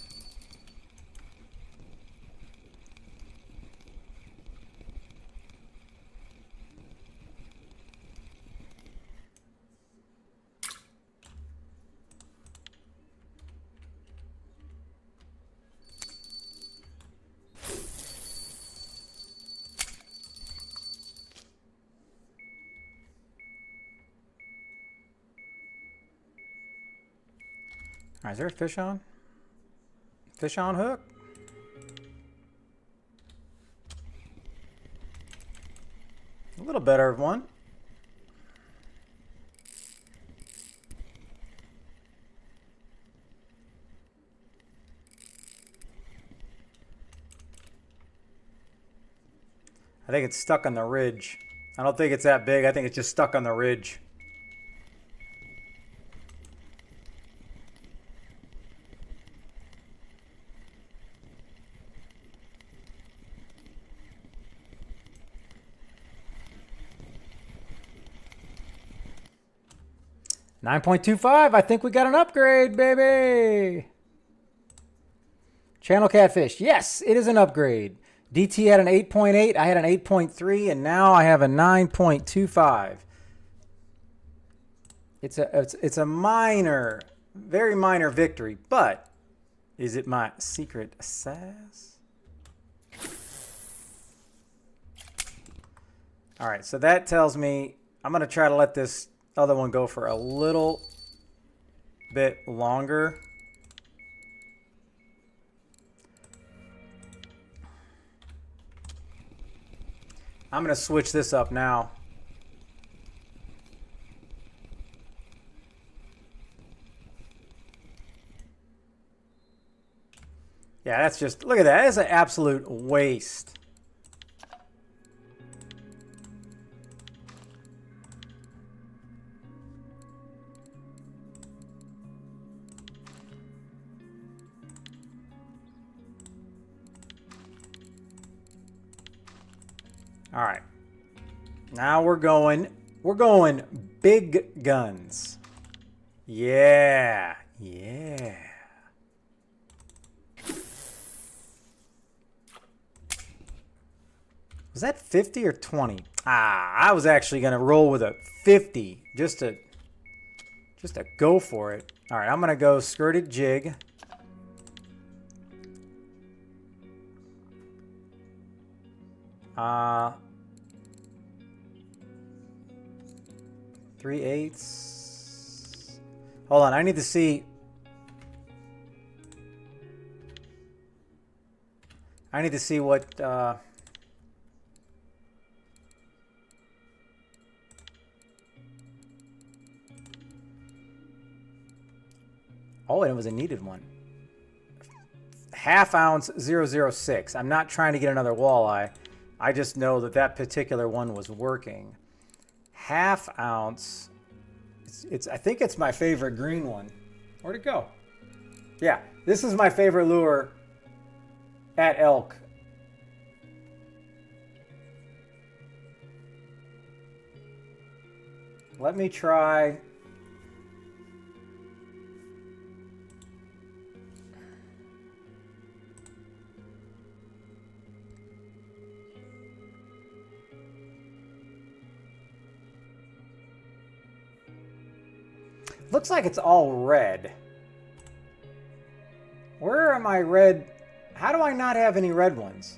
S1: All right, is there a fish on? Fish on hook? A little better of one. I think it's stuck on the ridge. I don't think it's that big. I think it's just stuck on the ridge. $9.25. I think we got an upgrade, baby. Channel catfish. Yes, it is an upgrade. DT had an 8.8. I had an 8.3, and now I have a 9.25. It's a minor, very minor victory, but is it my secret sauce? All right, so that tells me I'm going to try to let this other one go for a little bit longer. I'm going to switch this up now. Yeah, that's just, look at that. That's an absolute waste. All right. Now we're going big guns. Yeah. Yeah. Was that 50 or 20? I was actually going to roll with a 50 just to go for it. All right, I'm going to go skirted jig. Three eighths. Hold on, I need to see. I need to see what. Oh, and it was a needed one. Half ounce 006. I'm not trying to get another walleye. I just know that that particular one was working. Half ounce. I think it's my favorite green one. Where'd it go? Yeah, this is my favorite lure at ELK. Let me try. Looks like it's all red. Where are my red? How do I not have any red ones?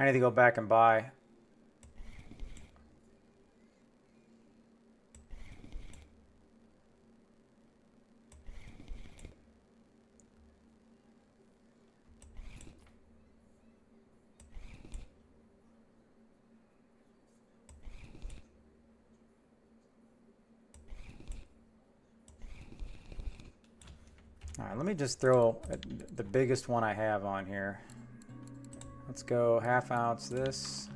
S1: I need to go back and buy. All right, let me just throw the biggest one I have on here. Let's go 1/2 ounce this.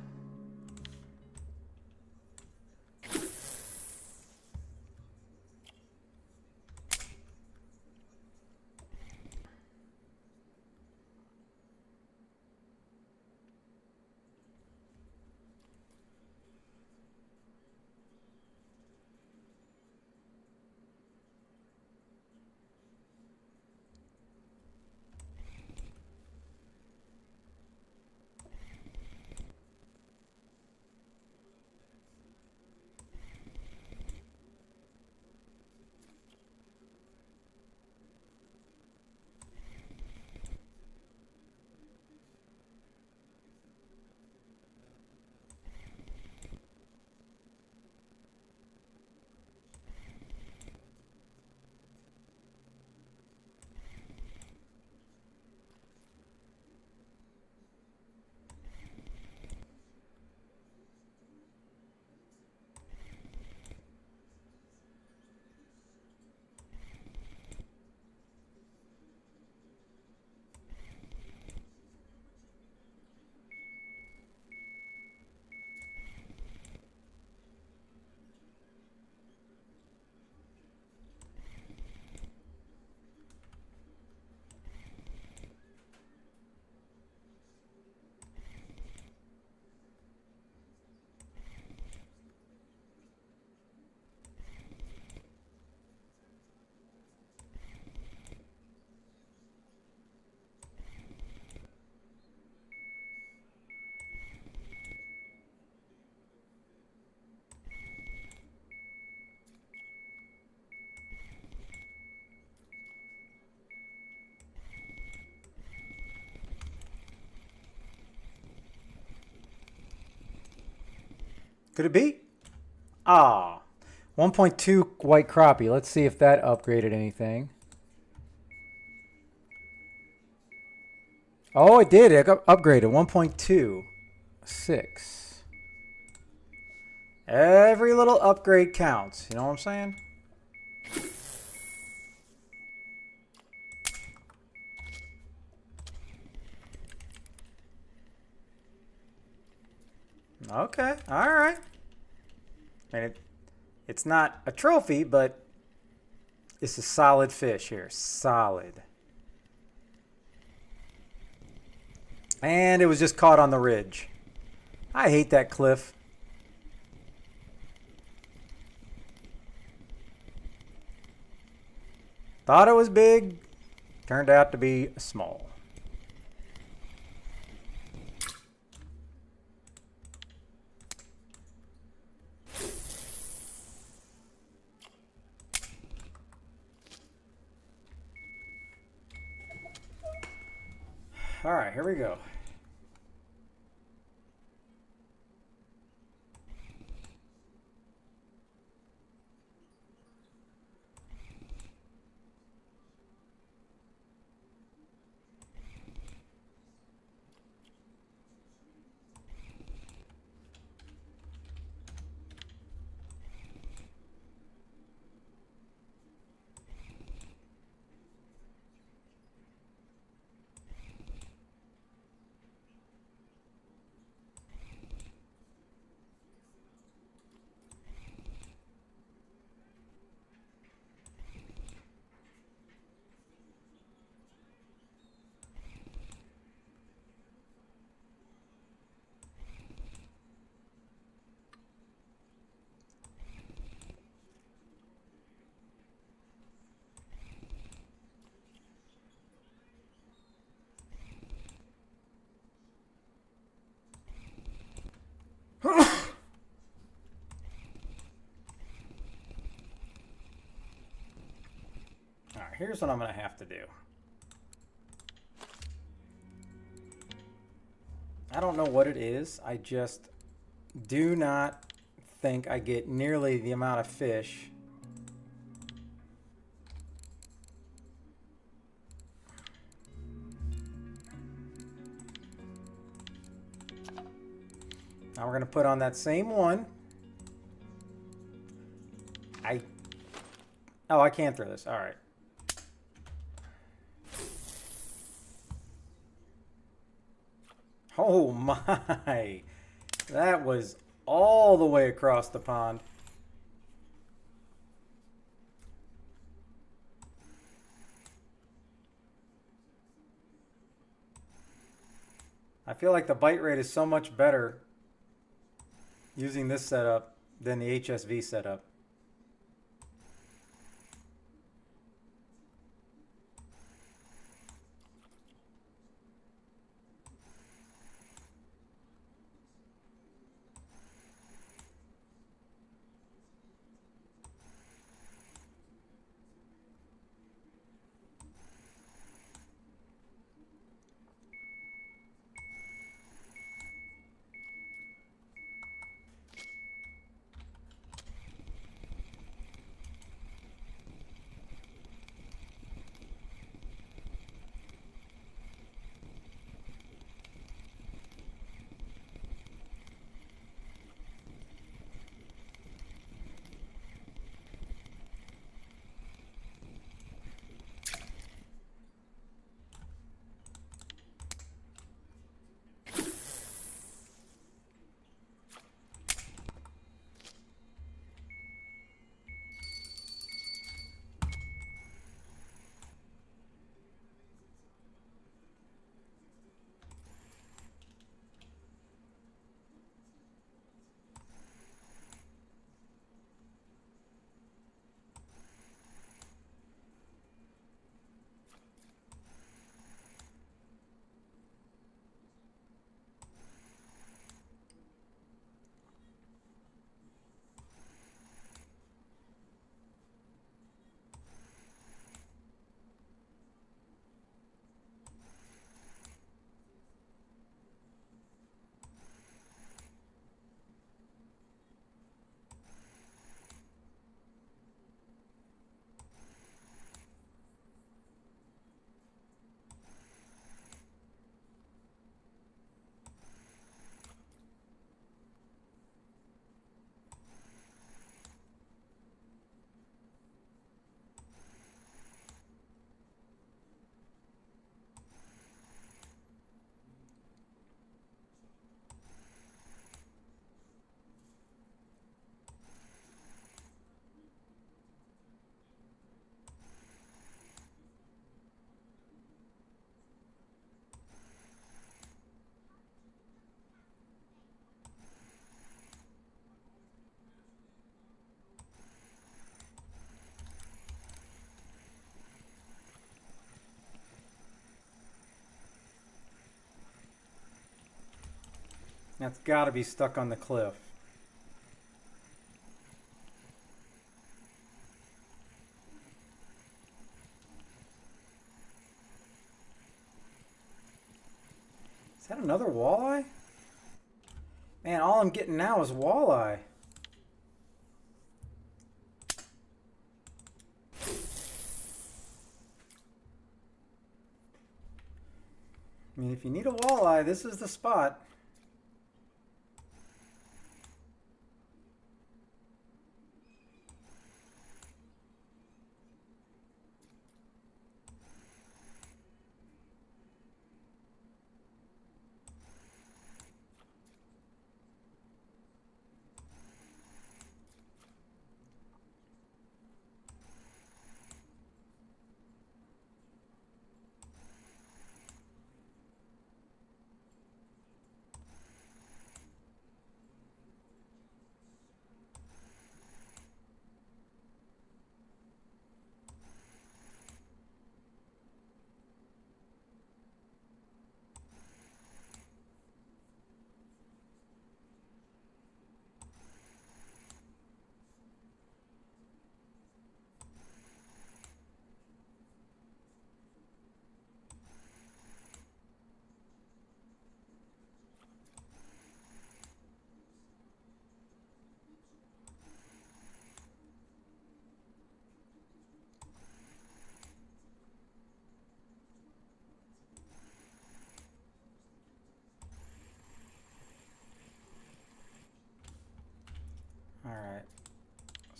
S1: Could it be? Ah, 1.2 white crappie. Let's see if that upgraded anything. Oh, it did. It got upgraded. 1.26. Every little upgrade counts. You know what I'm saying? Okay. All right. And it's not a trophy, but it's a solid fish here. Solid. And it was just caught on the ridge. I hate that cliff. Thought it was big. Turned out to be small. All right, here we go. All right, here's what I'm going to have to do. I don't know what it is. I just do not think I get nearly the amount of fish. Now we're going to put on that same one. Oh, I can't throw this. All right. Oh my. That was all the way across the pond. I feel like the bite rate is so much better using this setup than the HSV setup. That's got to be stuck on the cliff. Is that another walleye? Man, all I'm getting now is walleye. I mean, if you need a walleye, this is the spot.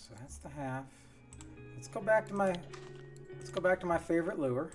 S1: So that's the half. Let's go back to my favorite lure.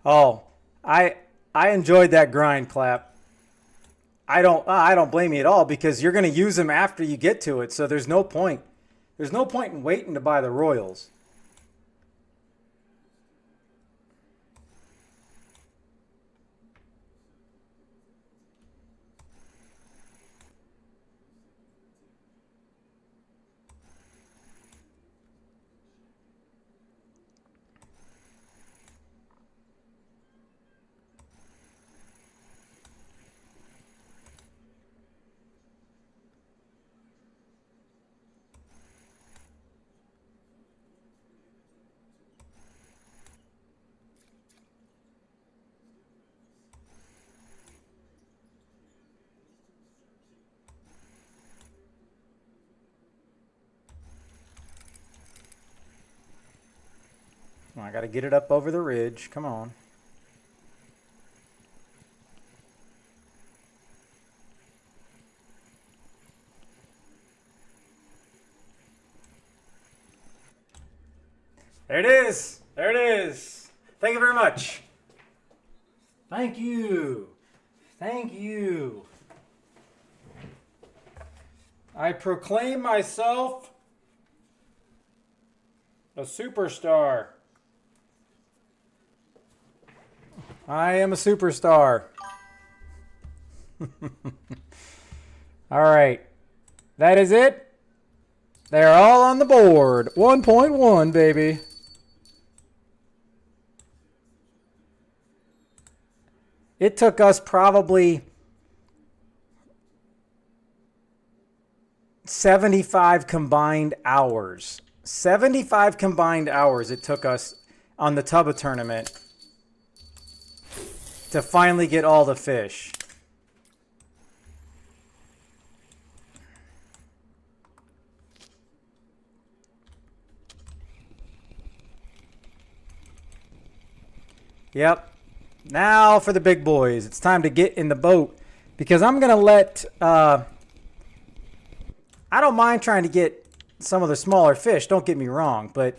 S1: Oh, I enjoyed that grind, Clap. I don't blame you at all because you're going to use them after you get to it. So there's no point. There's no point in waiting to buy the Royals. I got to get it up over the ridge. Come on. There it is. There it is. Thank you very much. Thank you. Thank you. I proclaim myself a superstar. I am a superstar. All right. That is it. They're all on the board. 1.1, baby. It took us probably 75 combined hours. 75 combined hours it took us on the Tubba tournament to finally get all the fish. Yep. Now for the big boys. It's time to get in the boat because I'm going to let... I don't mind trying to get some of the smaller fish, don't get me wrong, but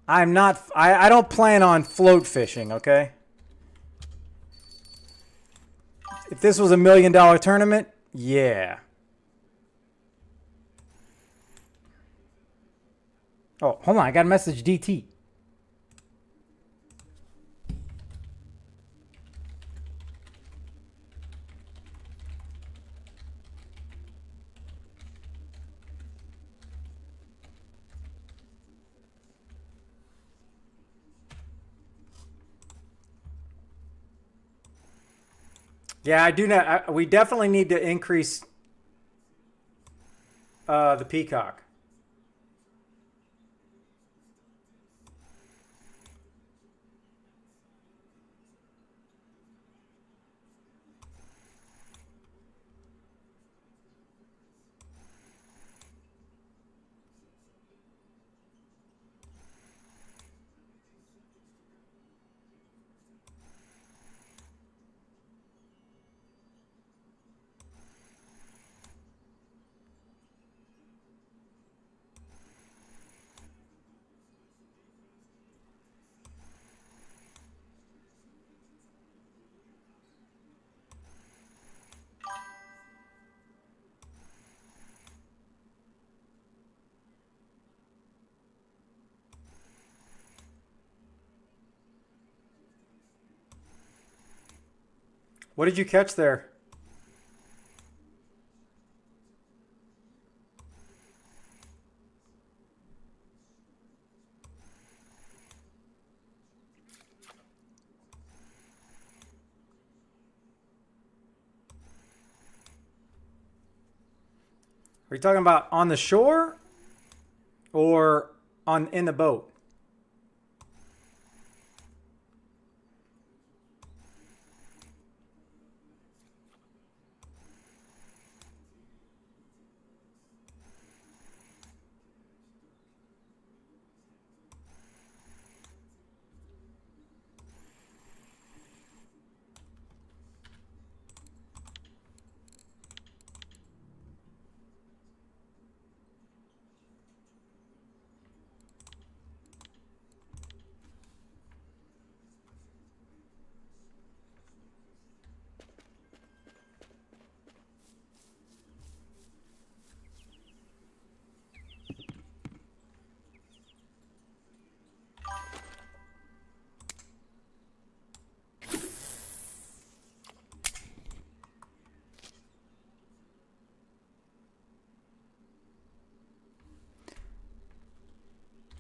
S1: I'm not... I don't plan on float fishing, okay? If this was $1 million tournament, yeah. Oh, hold on. I got a message, DT. Yeah, I do not. We definitely need to increase the peacock. What did you catch there? Are you talking about on the shore or in the boat.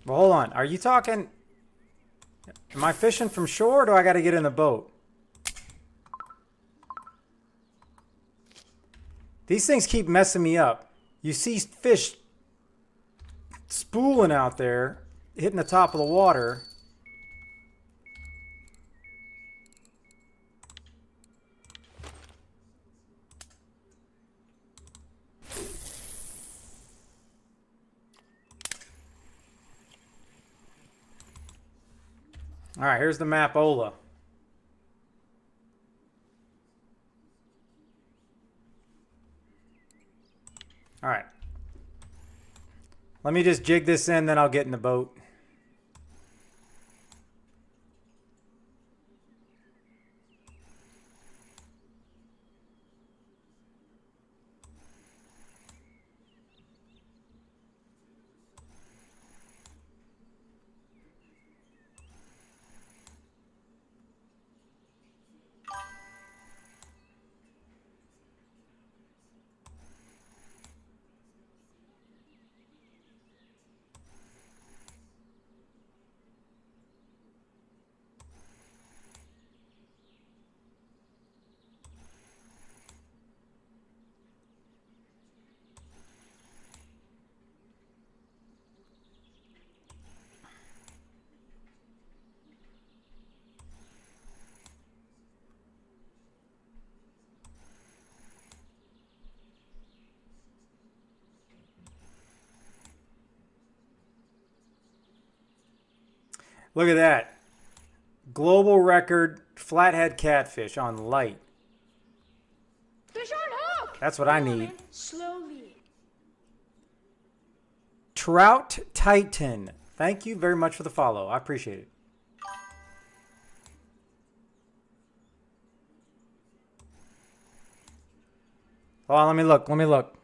S1: Well, hold on. Are you talking... Am I fishing from shore or do I got to get in the boat? These things keep messing me up. You see fish spooling out there, hitting the top of the water. All right, here's the map, Ola. All right. Let me just jig this in, then I'll get in the boat. Look at that. Global record flathead catfish on light.
S2: Fish on hook.
S1: That's what I need.
S2: Slowly.
S1: Trout Titan. Thank you very much for the follow. I appreciate it. Hold on, let me look. Let me look.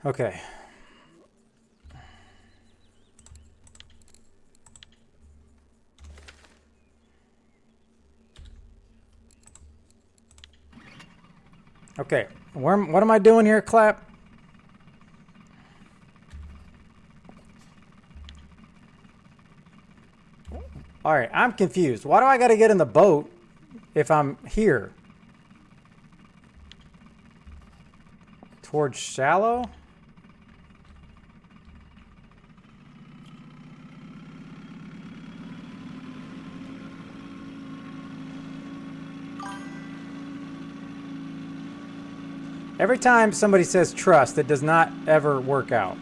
S1: Okay. Okay. What am I doing here, Clap? All right, I'm confused. Why do I got to get in the boat if I'm here? Towards shallow? Every time somebody says trust, it does not ever work out.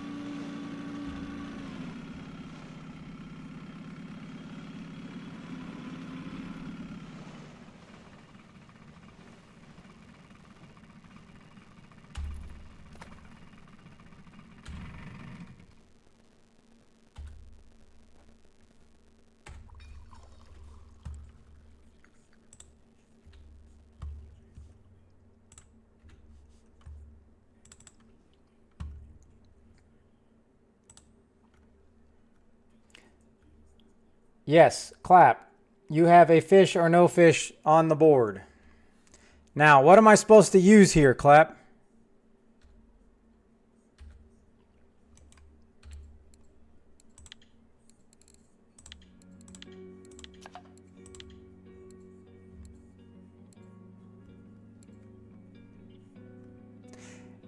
S1: Yes, clap. You have a fish or no fish on the board. Now, what am I supposed to use here, clap?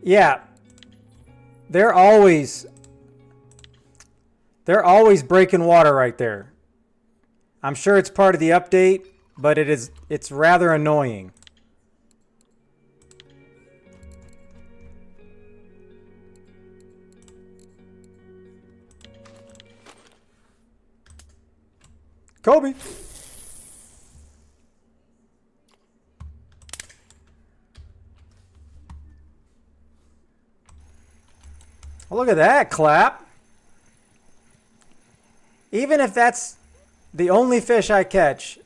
S1: Yeah, they're always breaking water right there. I'm sure it's part of the update, but it's rather annoying. Kobe. Well, look at that, clap. Even if that's the only fish I catch,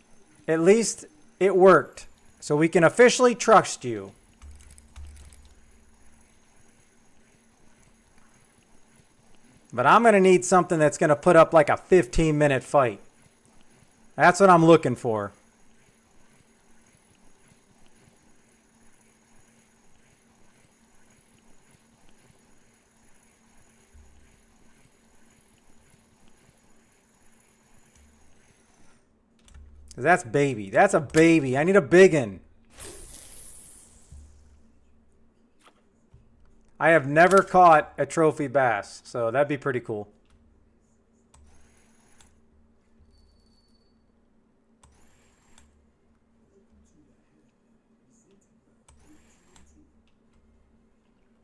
S1: at least it worked. So we can officially trust you. But I'm going to need something that's going to put up like a 15-minute fight. That's what I'm looking for. That's baby. That's a baby. I need a big one. I have never caught a trophy bass, so that'd be pretty cool.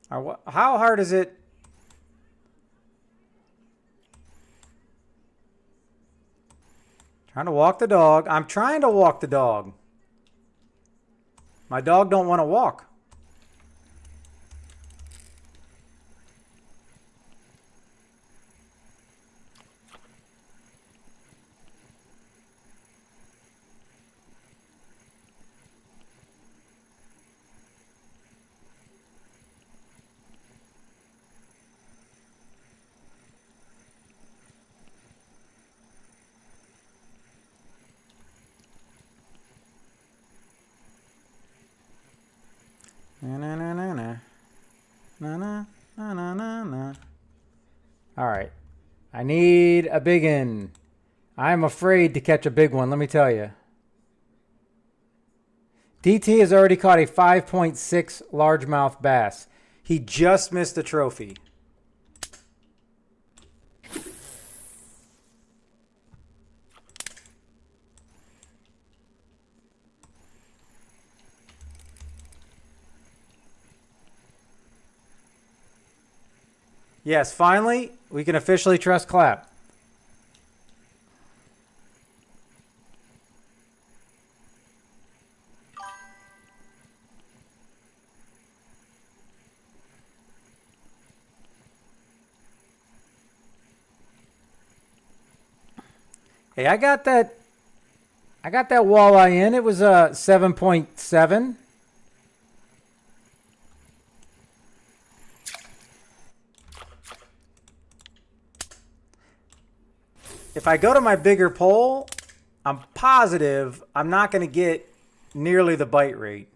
S1: How hard is it? Trying to walk the dog. I'm trying to walk the dog. My dog don't want to walk. Na na na na na na na na na na. All right, I need a big one. I'm afraid to catch a big one. Let me tell you. DT has already caught a 5.6 largemouth bass. He just missed the trophy. Yes, finally, we can officially trust Clap. Hey, I got that walleye in. It was a 7.7. If I go to my bigger pole, I'm positive I'm not going to get nearly the bite rate.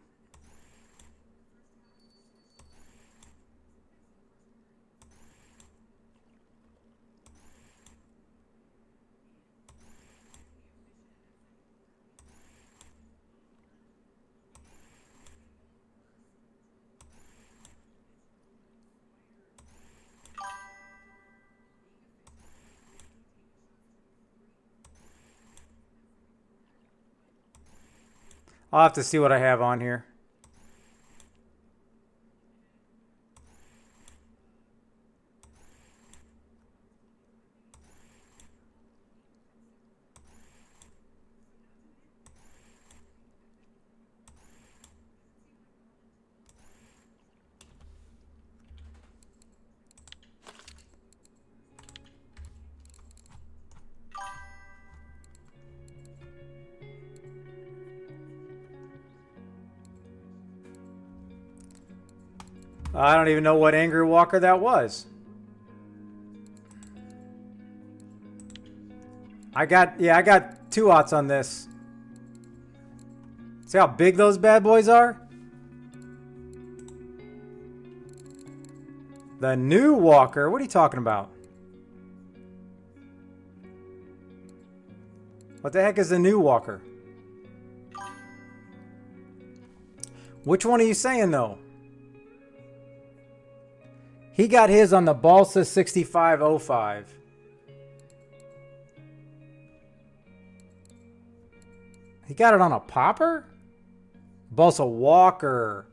S1: I'll have to see what I have on here. I don't even know what Angry Walker that was. I got 2-aughts on this. See how big those bad boys are? The new walker. What are you talking about? What the heck is the new walker? Which one are you saying though? He got his on the Balsa 6505. He got it on a popper? Balsa walker.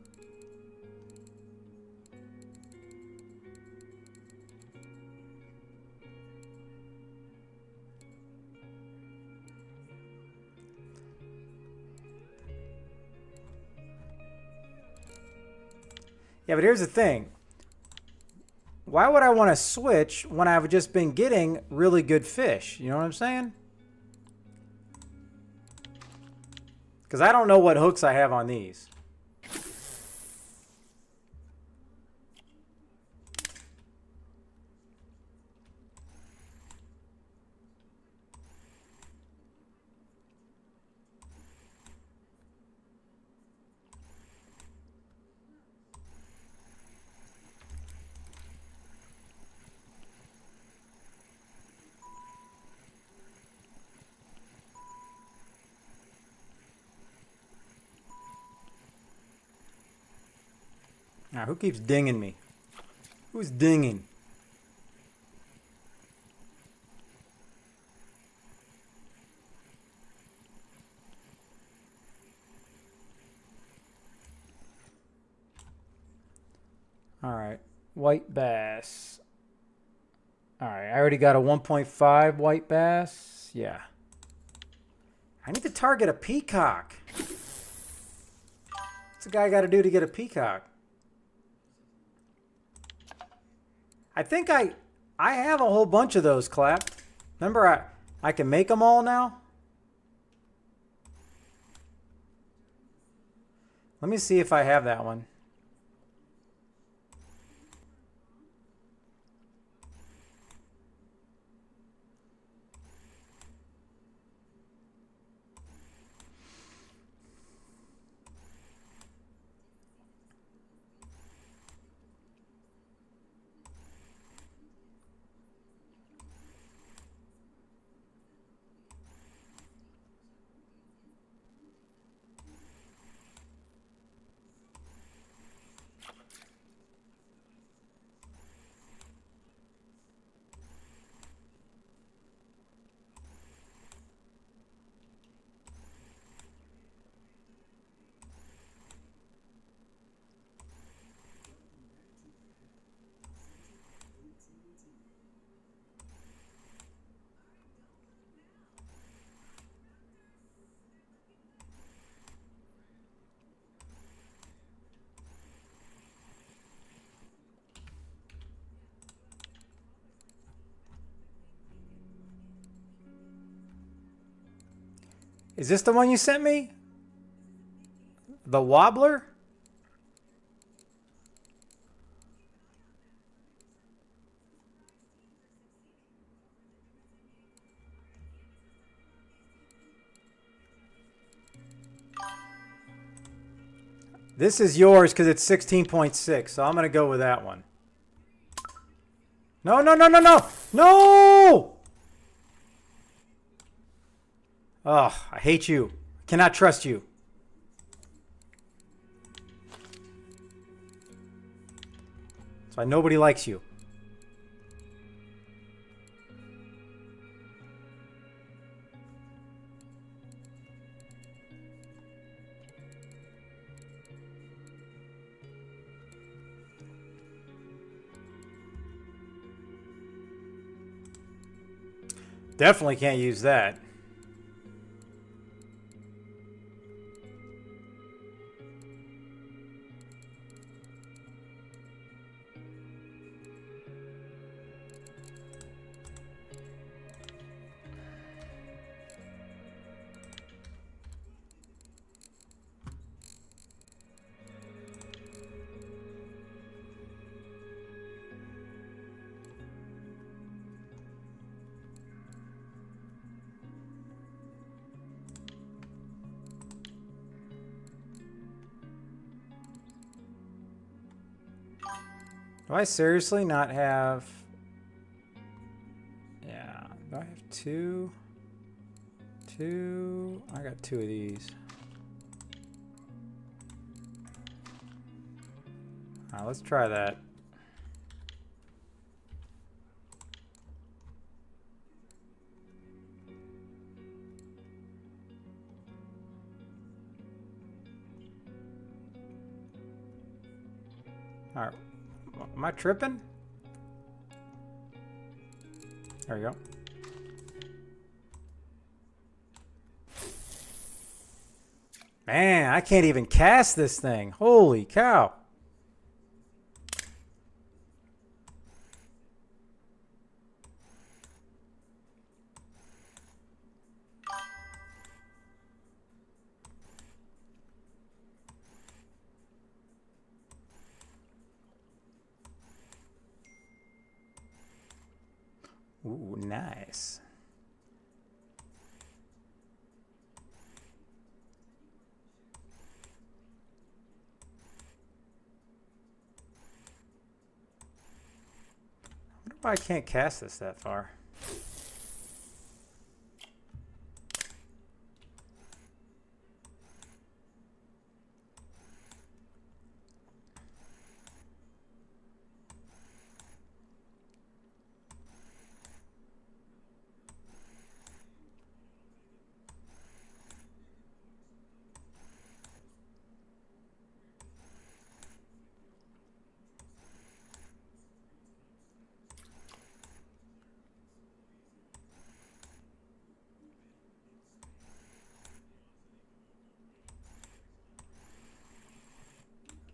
S1: Yeah, but here's the thing. Why would I want to switch when I've just been getting really good fish? You know what I'm saying? Because I don't know what hooks I have on these. Now, who keeps dinging me? Who's dinging? All right, white bass. All right, I already got a 1.5 white bass. Yeah. I need to target a peacock. What's a guy got to do to get a peacock? I think I have a whole bunch of those, Clap. Remember, I can make them all now? Let me see if I have that one. Is this the one you sent me? The wobbler? This is yours because it's 16.6, so I'm going to go with that one. No, no, no, no, no! No! Oh, I hate you. I cannot trust you. That's why nobody likes you. Definitely can't use that. Do I seriously not have... Yeah, do I have two? Two? I got two of these. Alright, let's try that. Alright. Am I tripping? There we go. Man, I can't even cast this thing. Holy cow. Ooh, nice. I wonder why I can't cast this that far.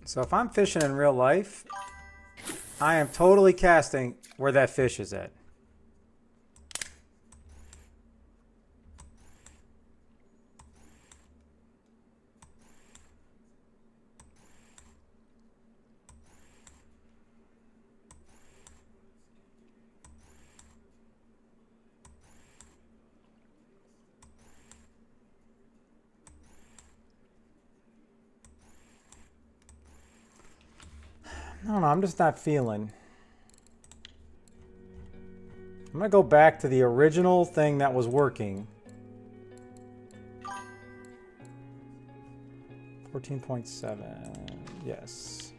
S1: So if I'm fishing in real life, I am totally casting where that fish is at. I don't know, I'm just not feeling. I'm gonna go back to the original thing that was working. 14.7, yes.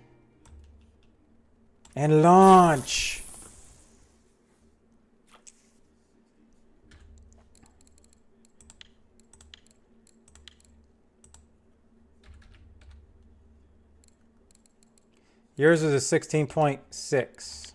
S1: And launch! Yours is a 16.6.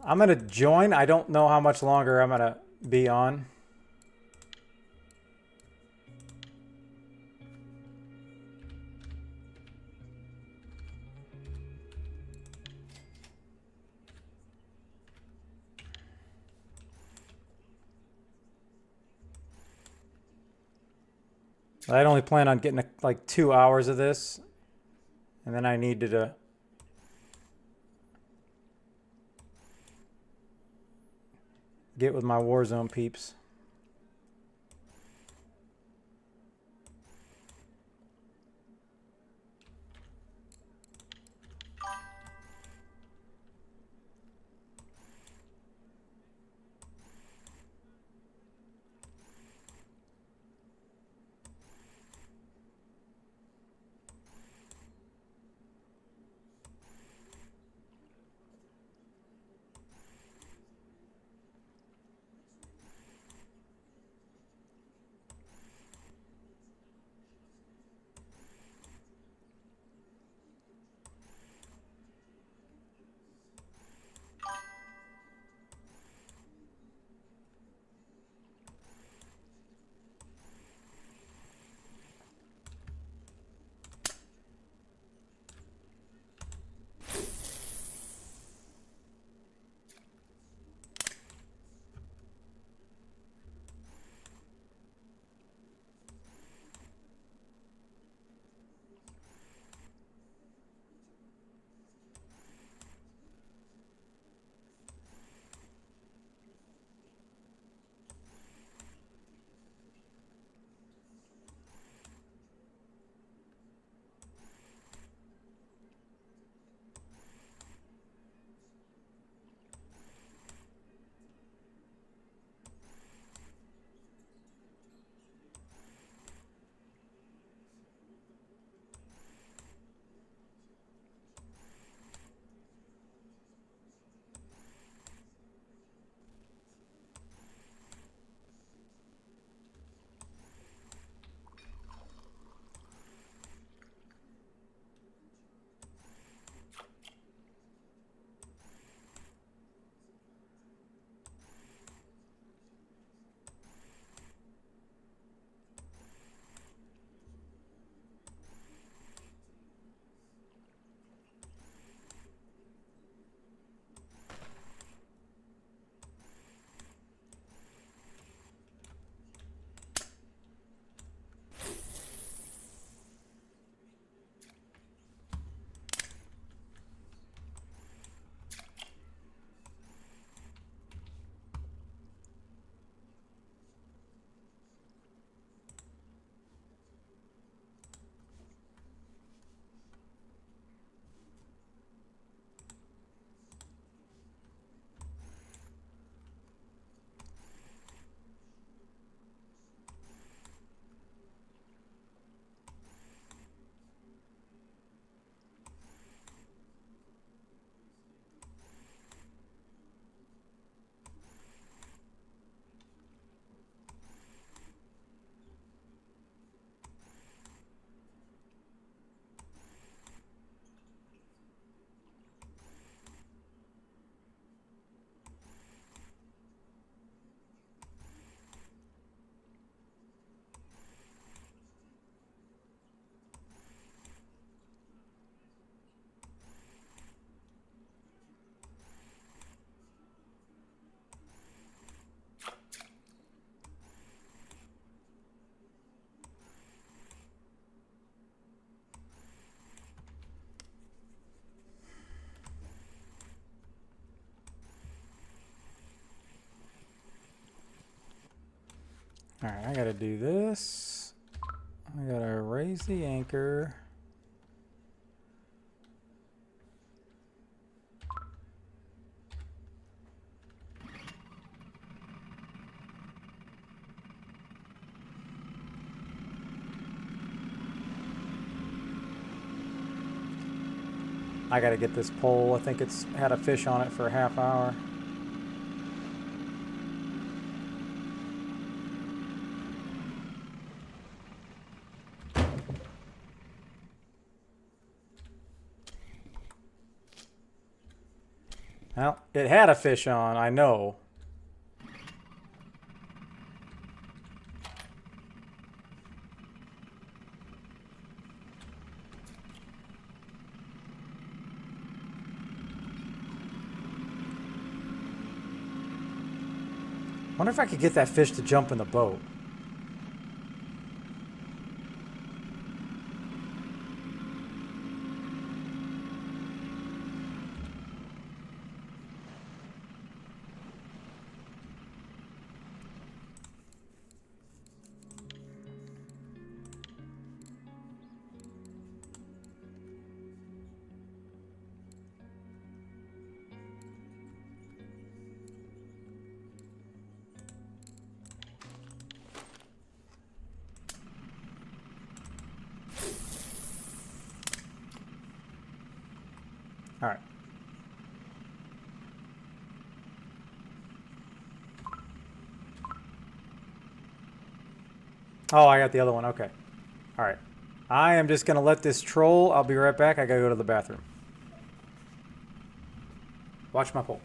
S1: I'm gonna join. I don't know how much longer I'm gonna be on. I'd only plan on getting like 2 hours of this, and then I needed to get with my Warzone peeps. All right, I gotta do this. I gotta raise the anchor. I gotta get this pole. I think it's had a fish on it for a half hour. Well, it had a fish on, I know. Wonder if I could get that fish to jump in the boat. All right. Oh, I got the other one. Okay. All right. I am just going to let this troll. I'll be right back. I got to go to the bathroom. Watch my pole.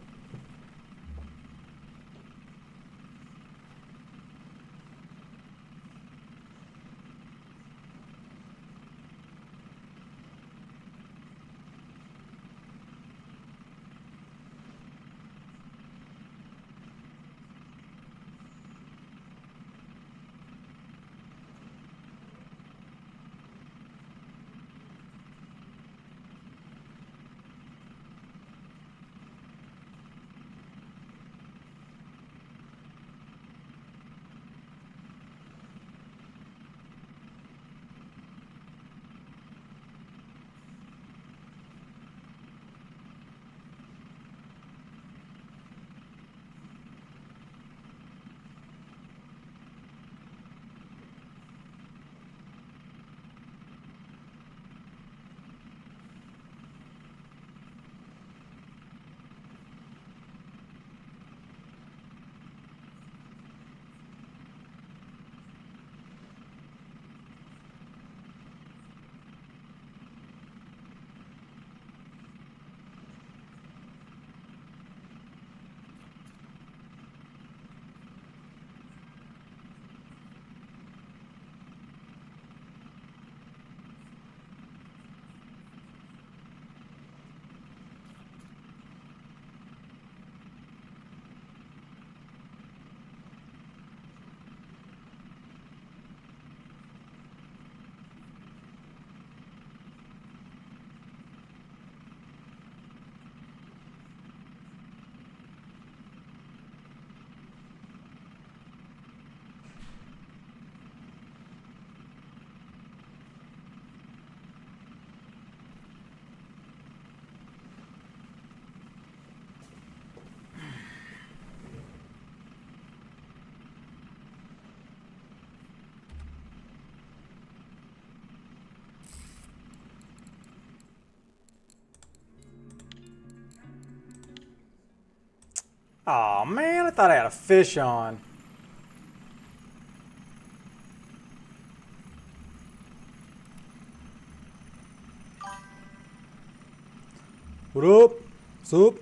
S1: Oh man, I thought I had a fish on. What up? Soup?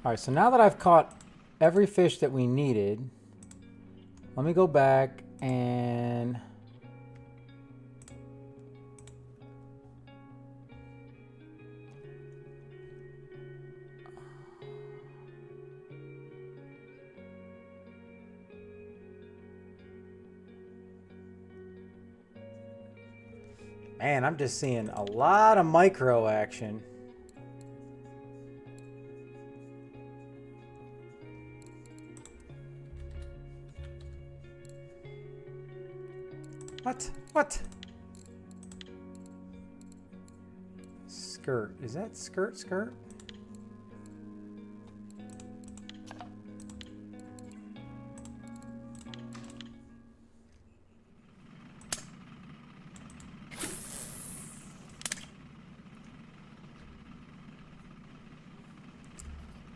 S1: All right, so now that I've caught every fish that we needed, let me go back and Man, I'm just seeing a lot of micro action. What? Skirt. Is that skirt?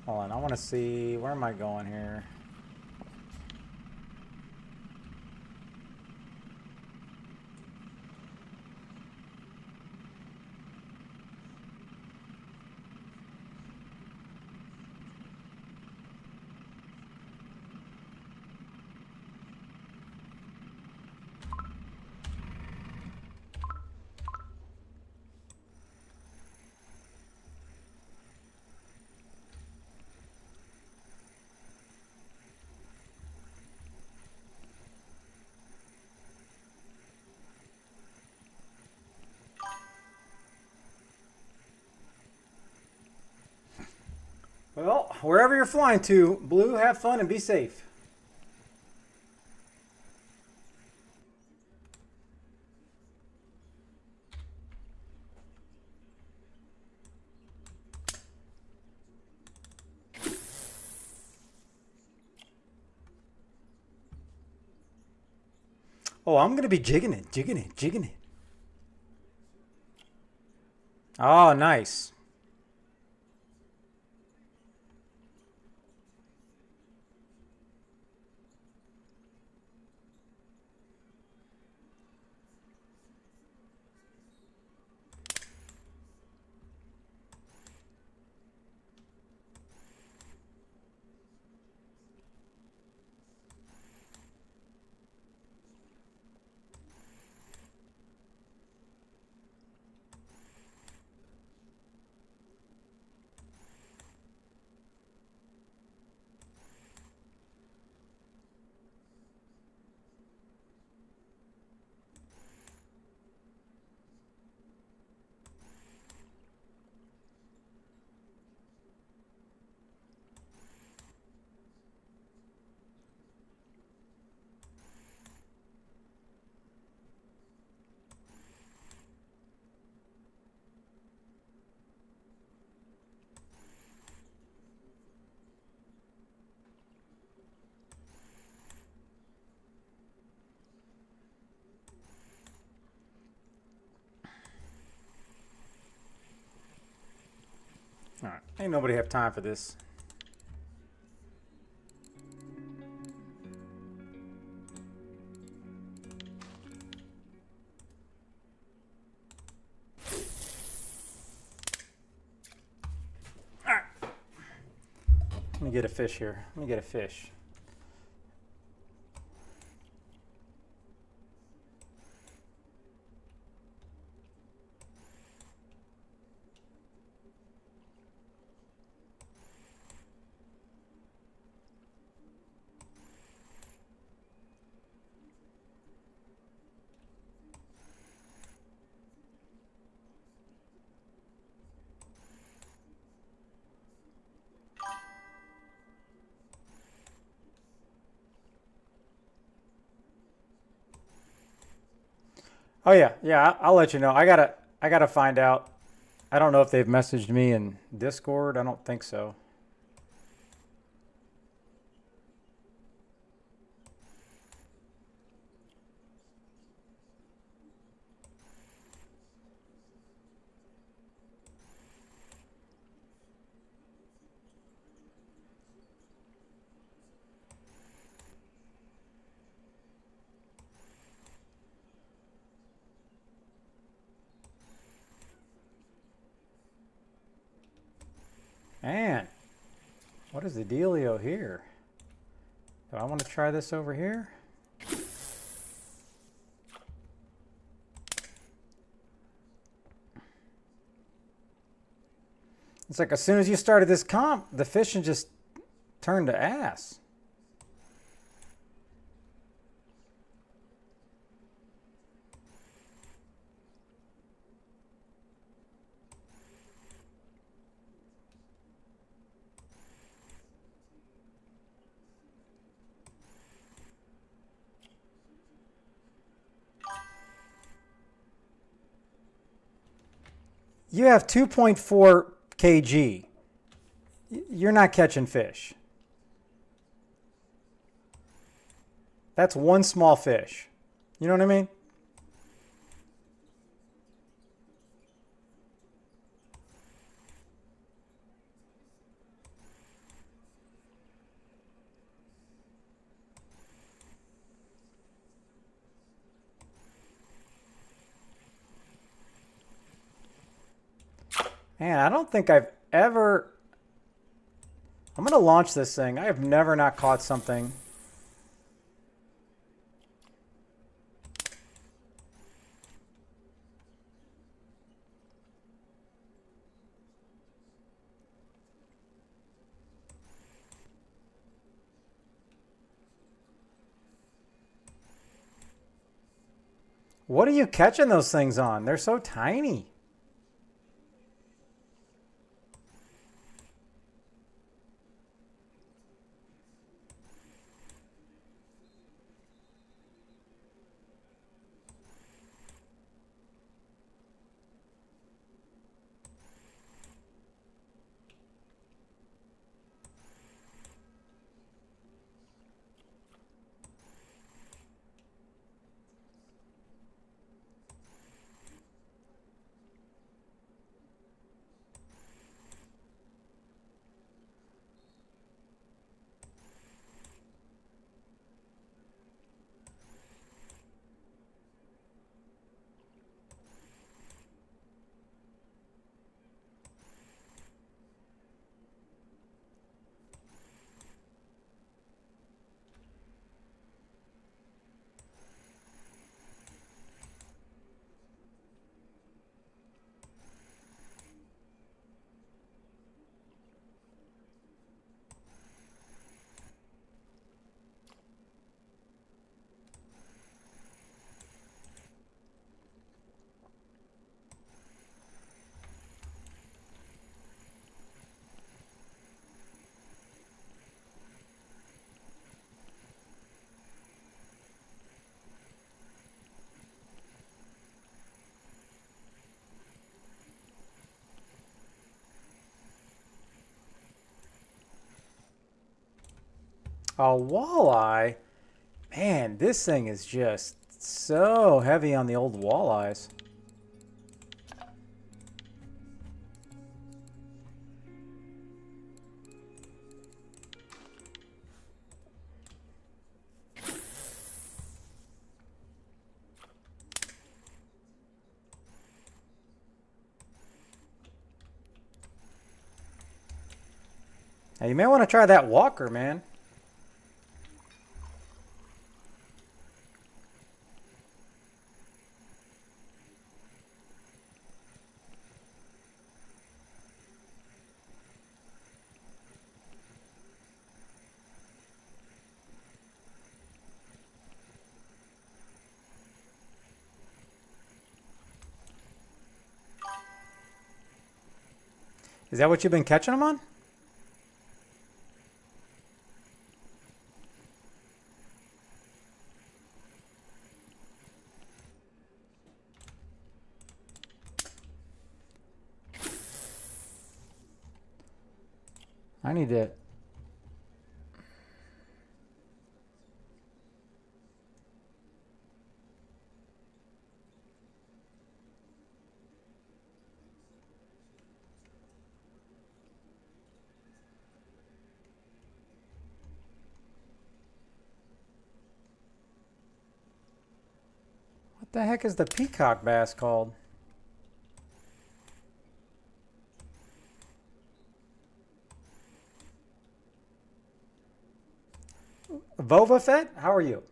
S1: Hold on, I want to see, where am I going here? Well, wherever you're flying to, Blue, have fun and be safe. Oh, I'm going to be jigging it. Oh, nice. All right, ain't nobody have time for this. All right. Let me get a fish here. Let me get a fish. Oh yeah, I'll let you know. I gotta find out. I don't know if they've messaged me in Discord. I don't think so. Man, what is the dealio here? Do I want to try this over here? It's like as soon as you started this comp, the fishing just turned to ass. You have 2.4 kg. You're not catching fish. That's one small fish. You know what I mean? Man, I don't think I've ever... I'm going to launch this thing. I have never not caught something. What are you catching those things on? They're so tiny. A walleye? Man, this thing is just so heavy on the old walleyes. Now, you may want to try that walker, man. Is that what you've been catching them on? I need to... What the heck is the peacock bass called? Vova Fett? How are you?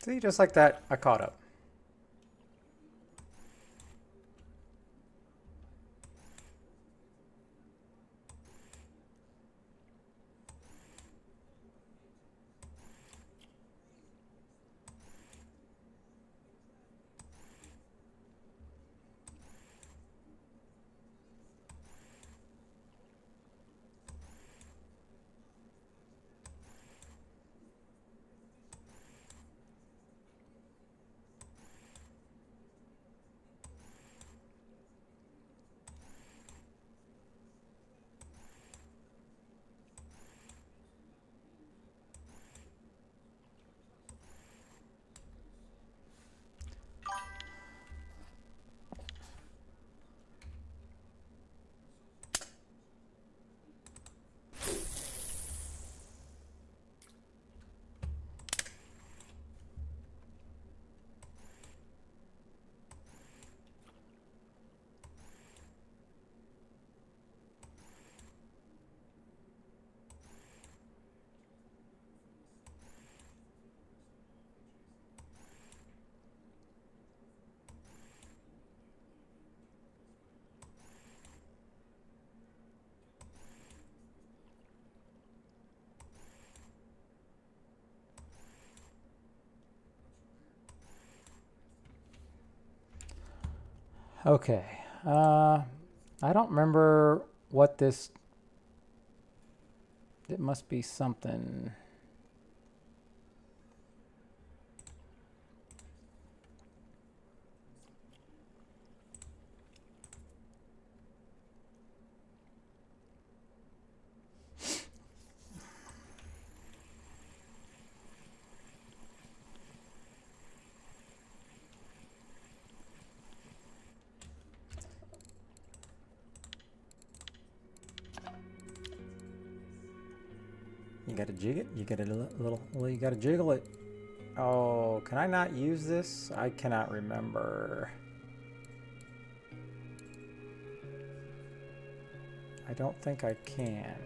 S1: See, just like that, I caught up. Okay. I don't remember what this... It must be something... You gotta jig it? You gotta well, you gotta jiggle it. Oh, can I not use this? I cannot remember. I don't think I can.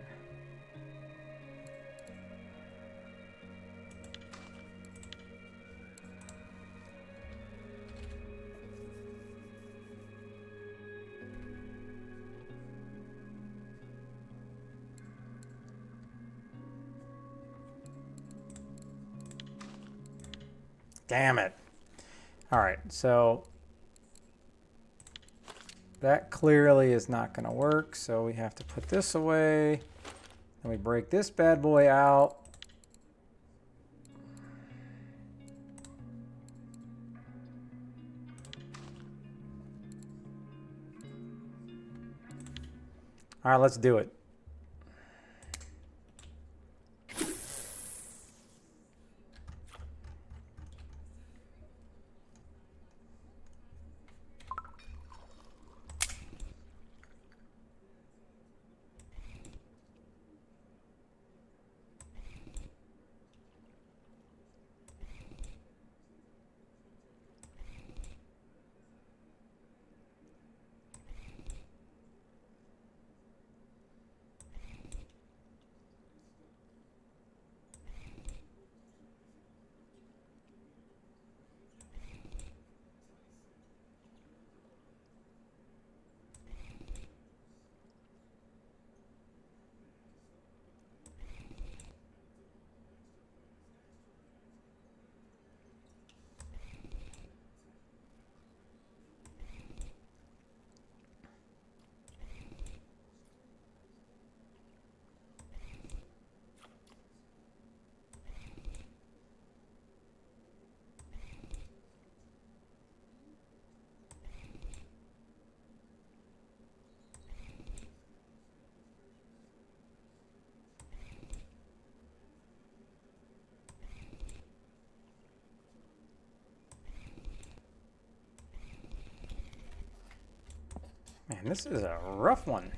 S1: Damn it. All right, so that clearly is not going to work, so we have to put this away. Then we break this bad boy out. All right, let's do it. Man, this is a rough one.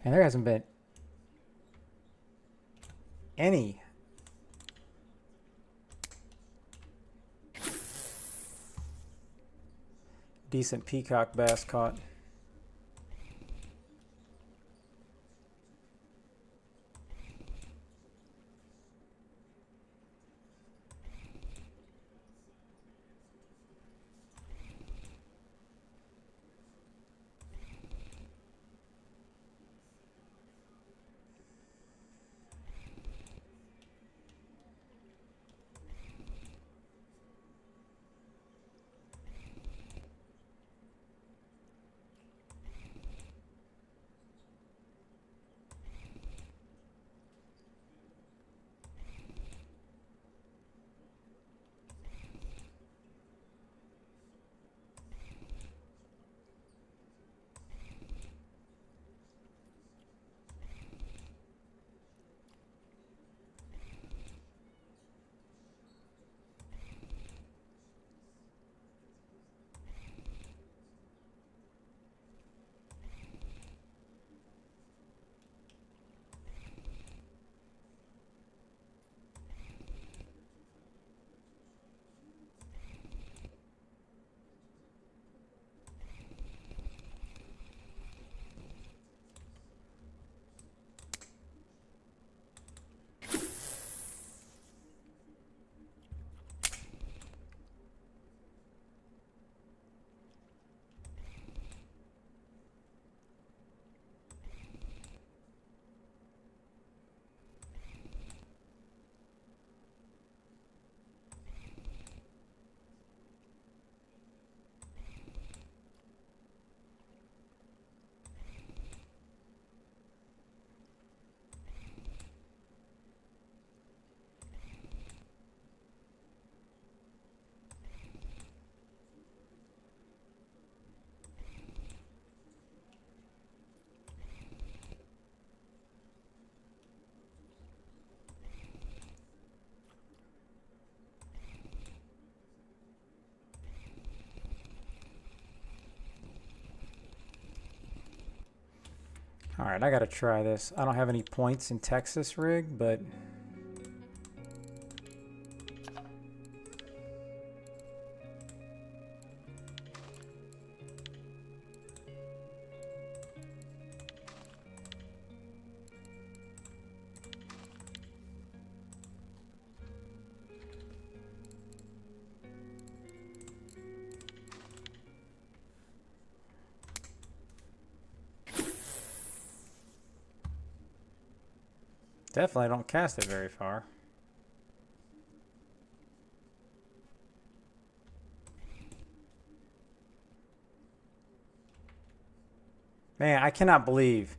S1: And there hasn't been any. Decent peacock bass caught. All right, I gotta try this. I don't have any points in Texas rig, but definitely don't cast it very far. Man, I cannot believe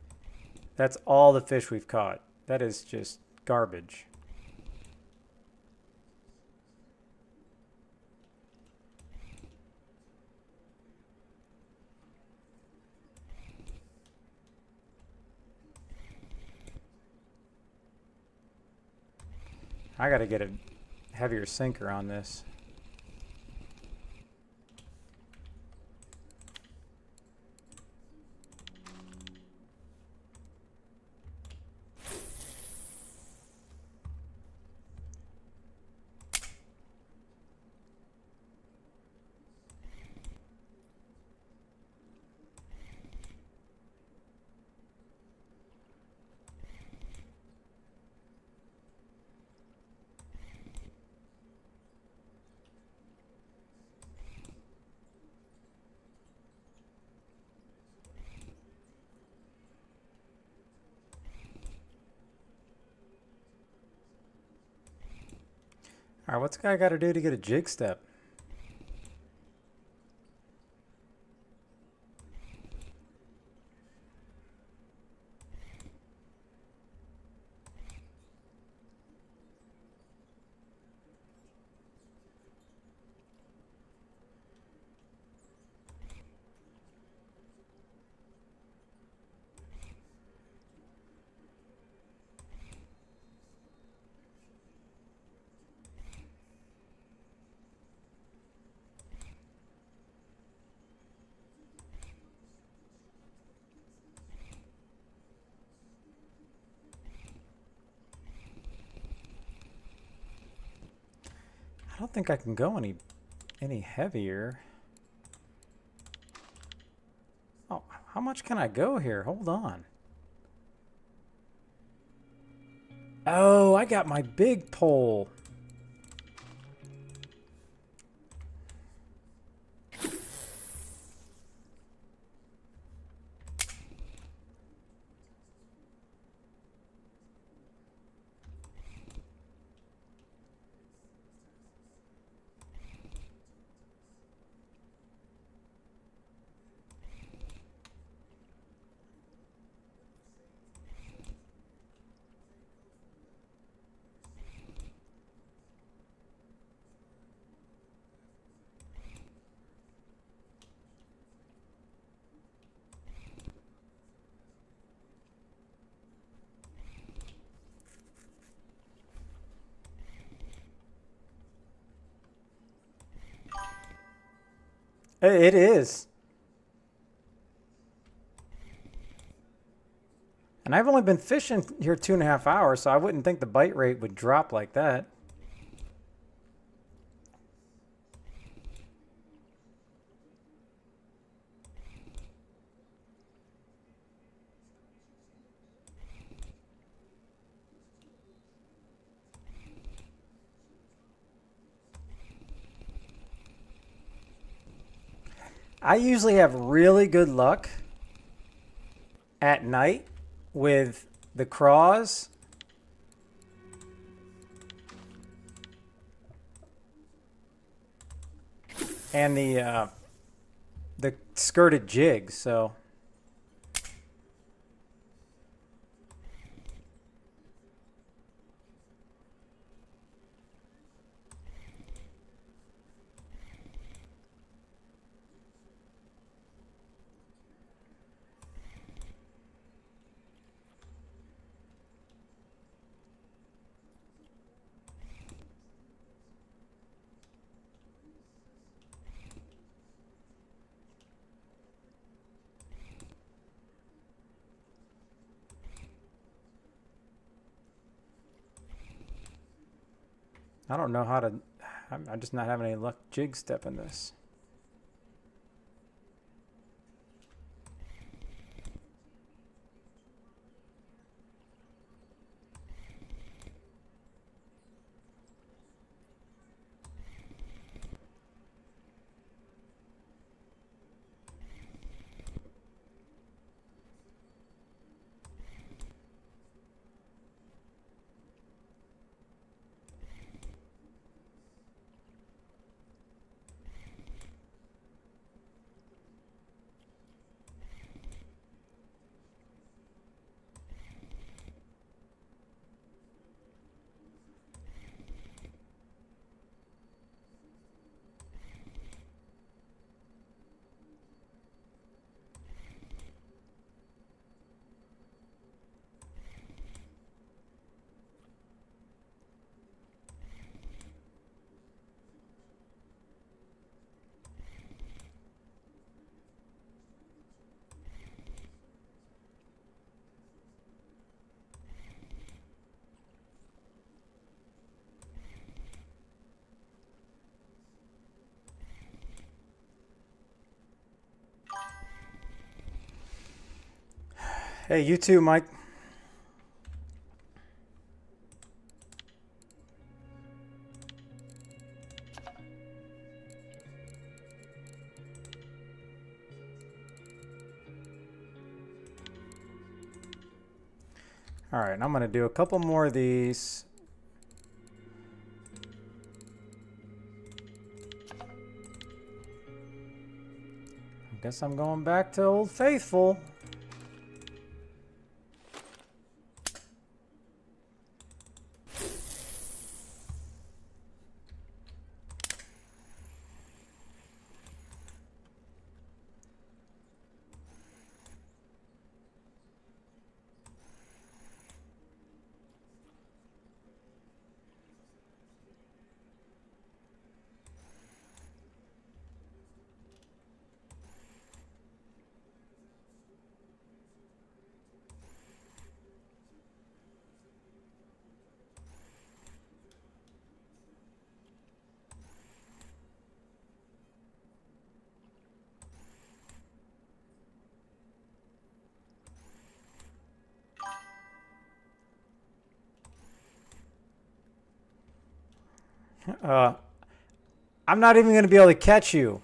S1: that's all the fish we've caught. That is just garbage. I gotta get a heavier sinker on this. All right, what's the guy got to do to get a jig step? don't think I can go any heavier. Oh, how much can I go here? Hold on. Oh, I got my big pole. It is. And I've only been fishing here 2.5 hours, so I wouldn't think the bite rate would drop like that. I usually have really good luck at night with the craws and the skirted jigs. So I don't know how to. I'm just not having any luck jig stepping this. Hey, you too, Mike. All right, I'm going to do a couple more of these. I guess I'm going back to Old Faithful. I'm not even going to be able to catch you.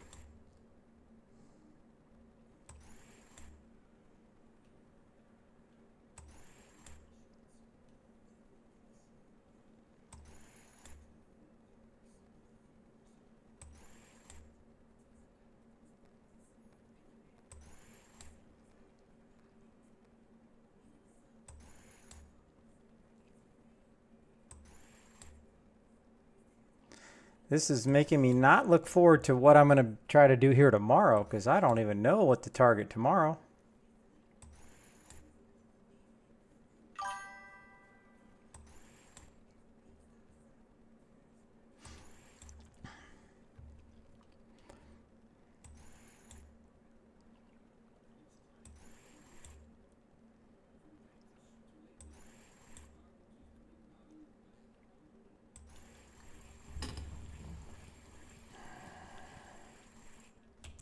S1: This is making me not look forward to what I'm going to try to do here tomorrow, because I don't even know what to target tomorrow.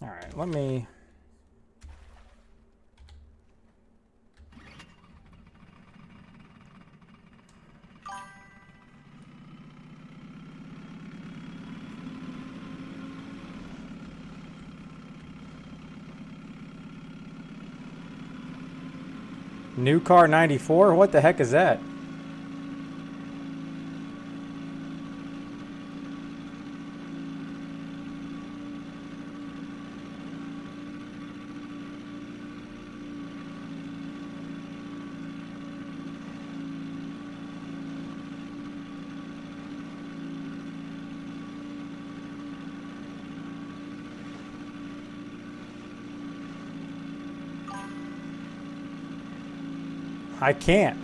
S1: All right, let me... New car 94? What the heck is that? I can't.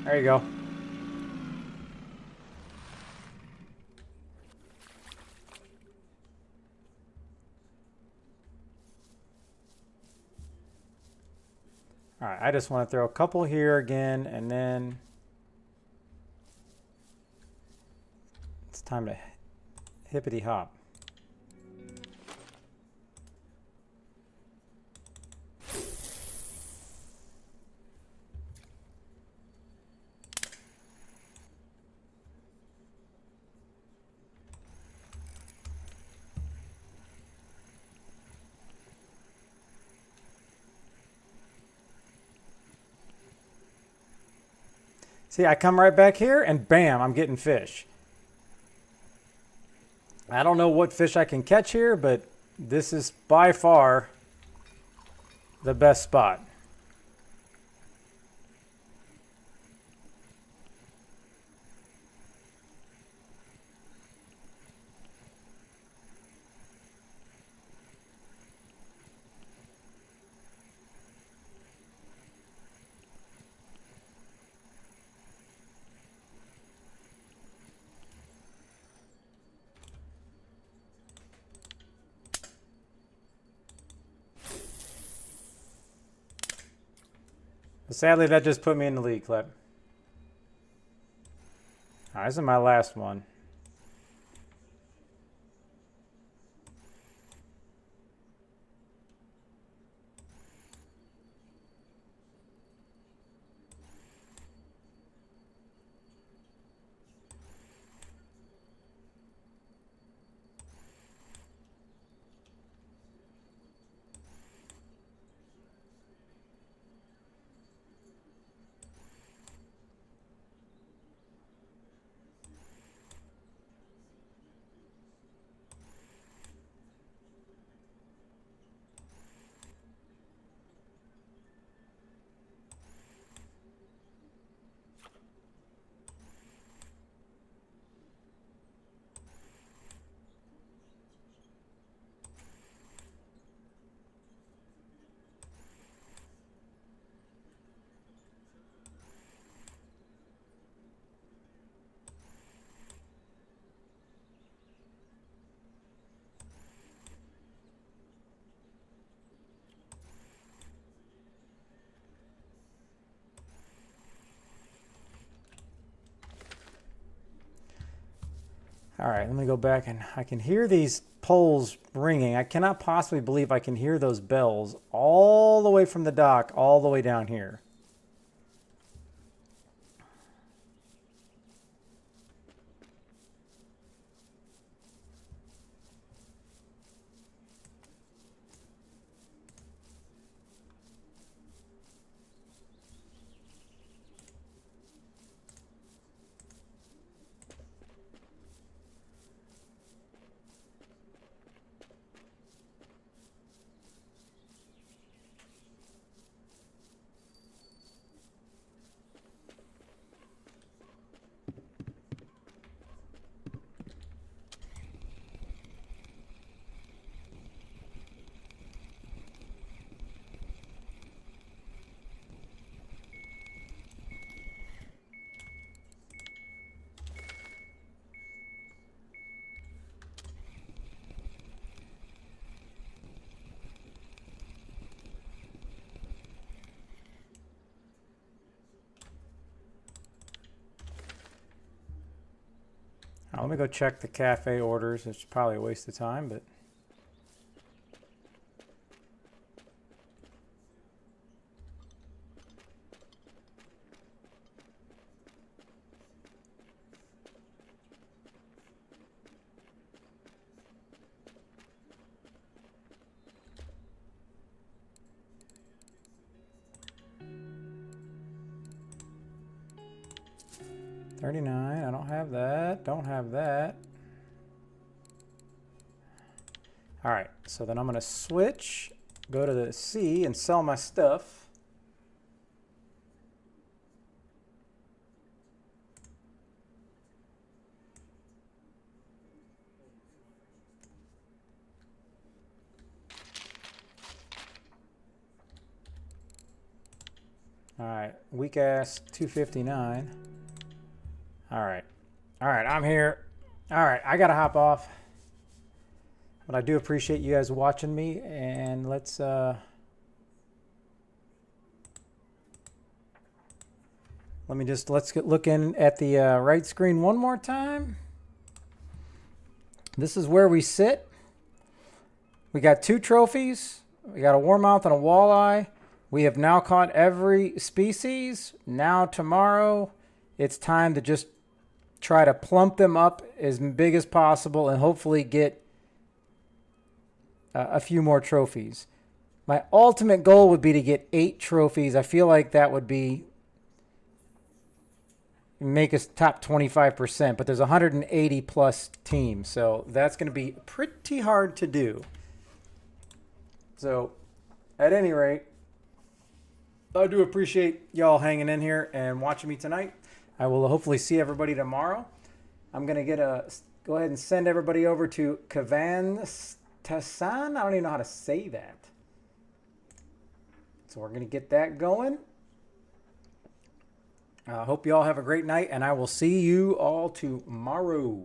S1: There you go. All right, I just want to throw a couple here again, and then it's time to hippity hop. See, I come right back here and bam, I'm getting fish. I don't know what fish I can catch here, but this is by far the best spot. But sadly, that just put me in the lead clip. All right, this is my last one. All right, let me go back, and I can hear these poles ringing. I cannot possibly believe I can hear those bells all the way from the dock all the way down here. Now, let me go check the cafe orders. It's probably a waste of time, but... $39, I don't have that, don't have that. All right, so then I'm gonna switch, go to the C and sell my stuff. All right, weak ass 259. All right, I'm here. All right, I gotta hop off. But I do appreciate you guys watching me, and let's look in at the right screen one more time. This is where we sit. We got 2 trophies. We got a warmouth and a walleye. We have now caught every species. Now tomorrow, it's time to just try to plump them up as big as possible and hopefully get a few more trophies. My ultimate goal would be to get 8 trophies. I feel like that would be make us top 25%, but there's 180 plus teams, so that's going to be pretty hard to do. So at any rate, I do appreciate y'all hanging in here and watching me tonight. I will hopefully see everybody tomorrow. I'm going to go ahead and send everybody over to Kavanstasan. I don't even know how to say that. So we're going to get that going. I hope you all have a great night, and I will see you all tomorrow.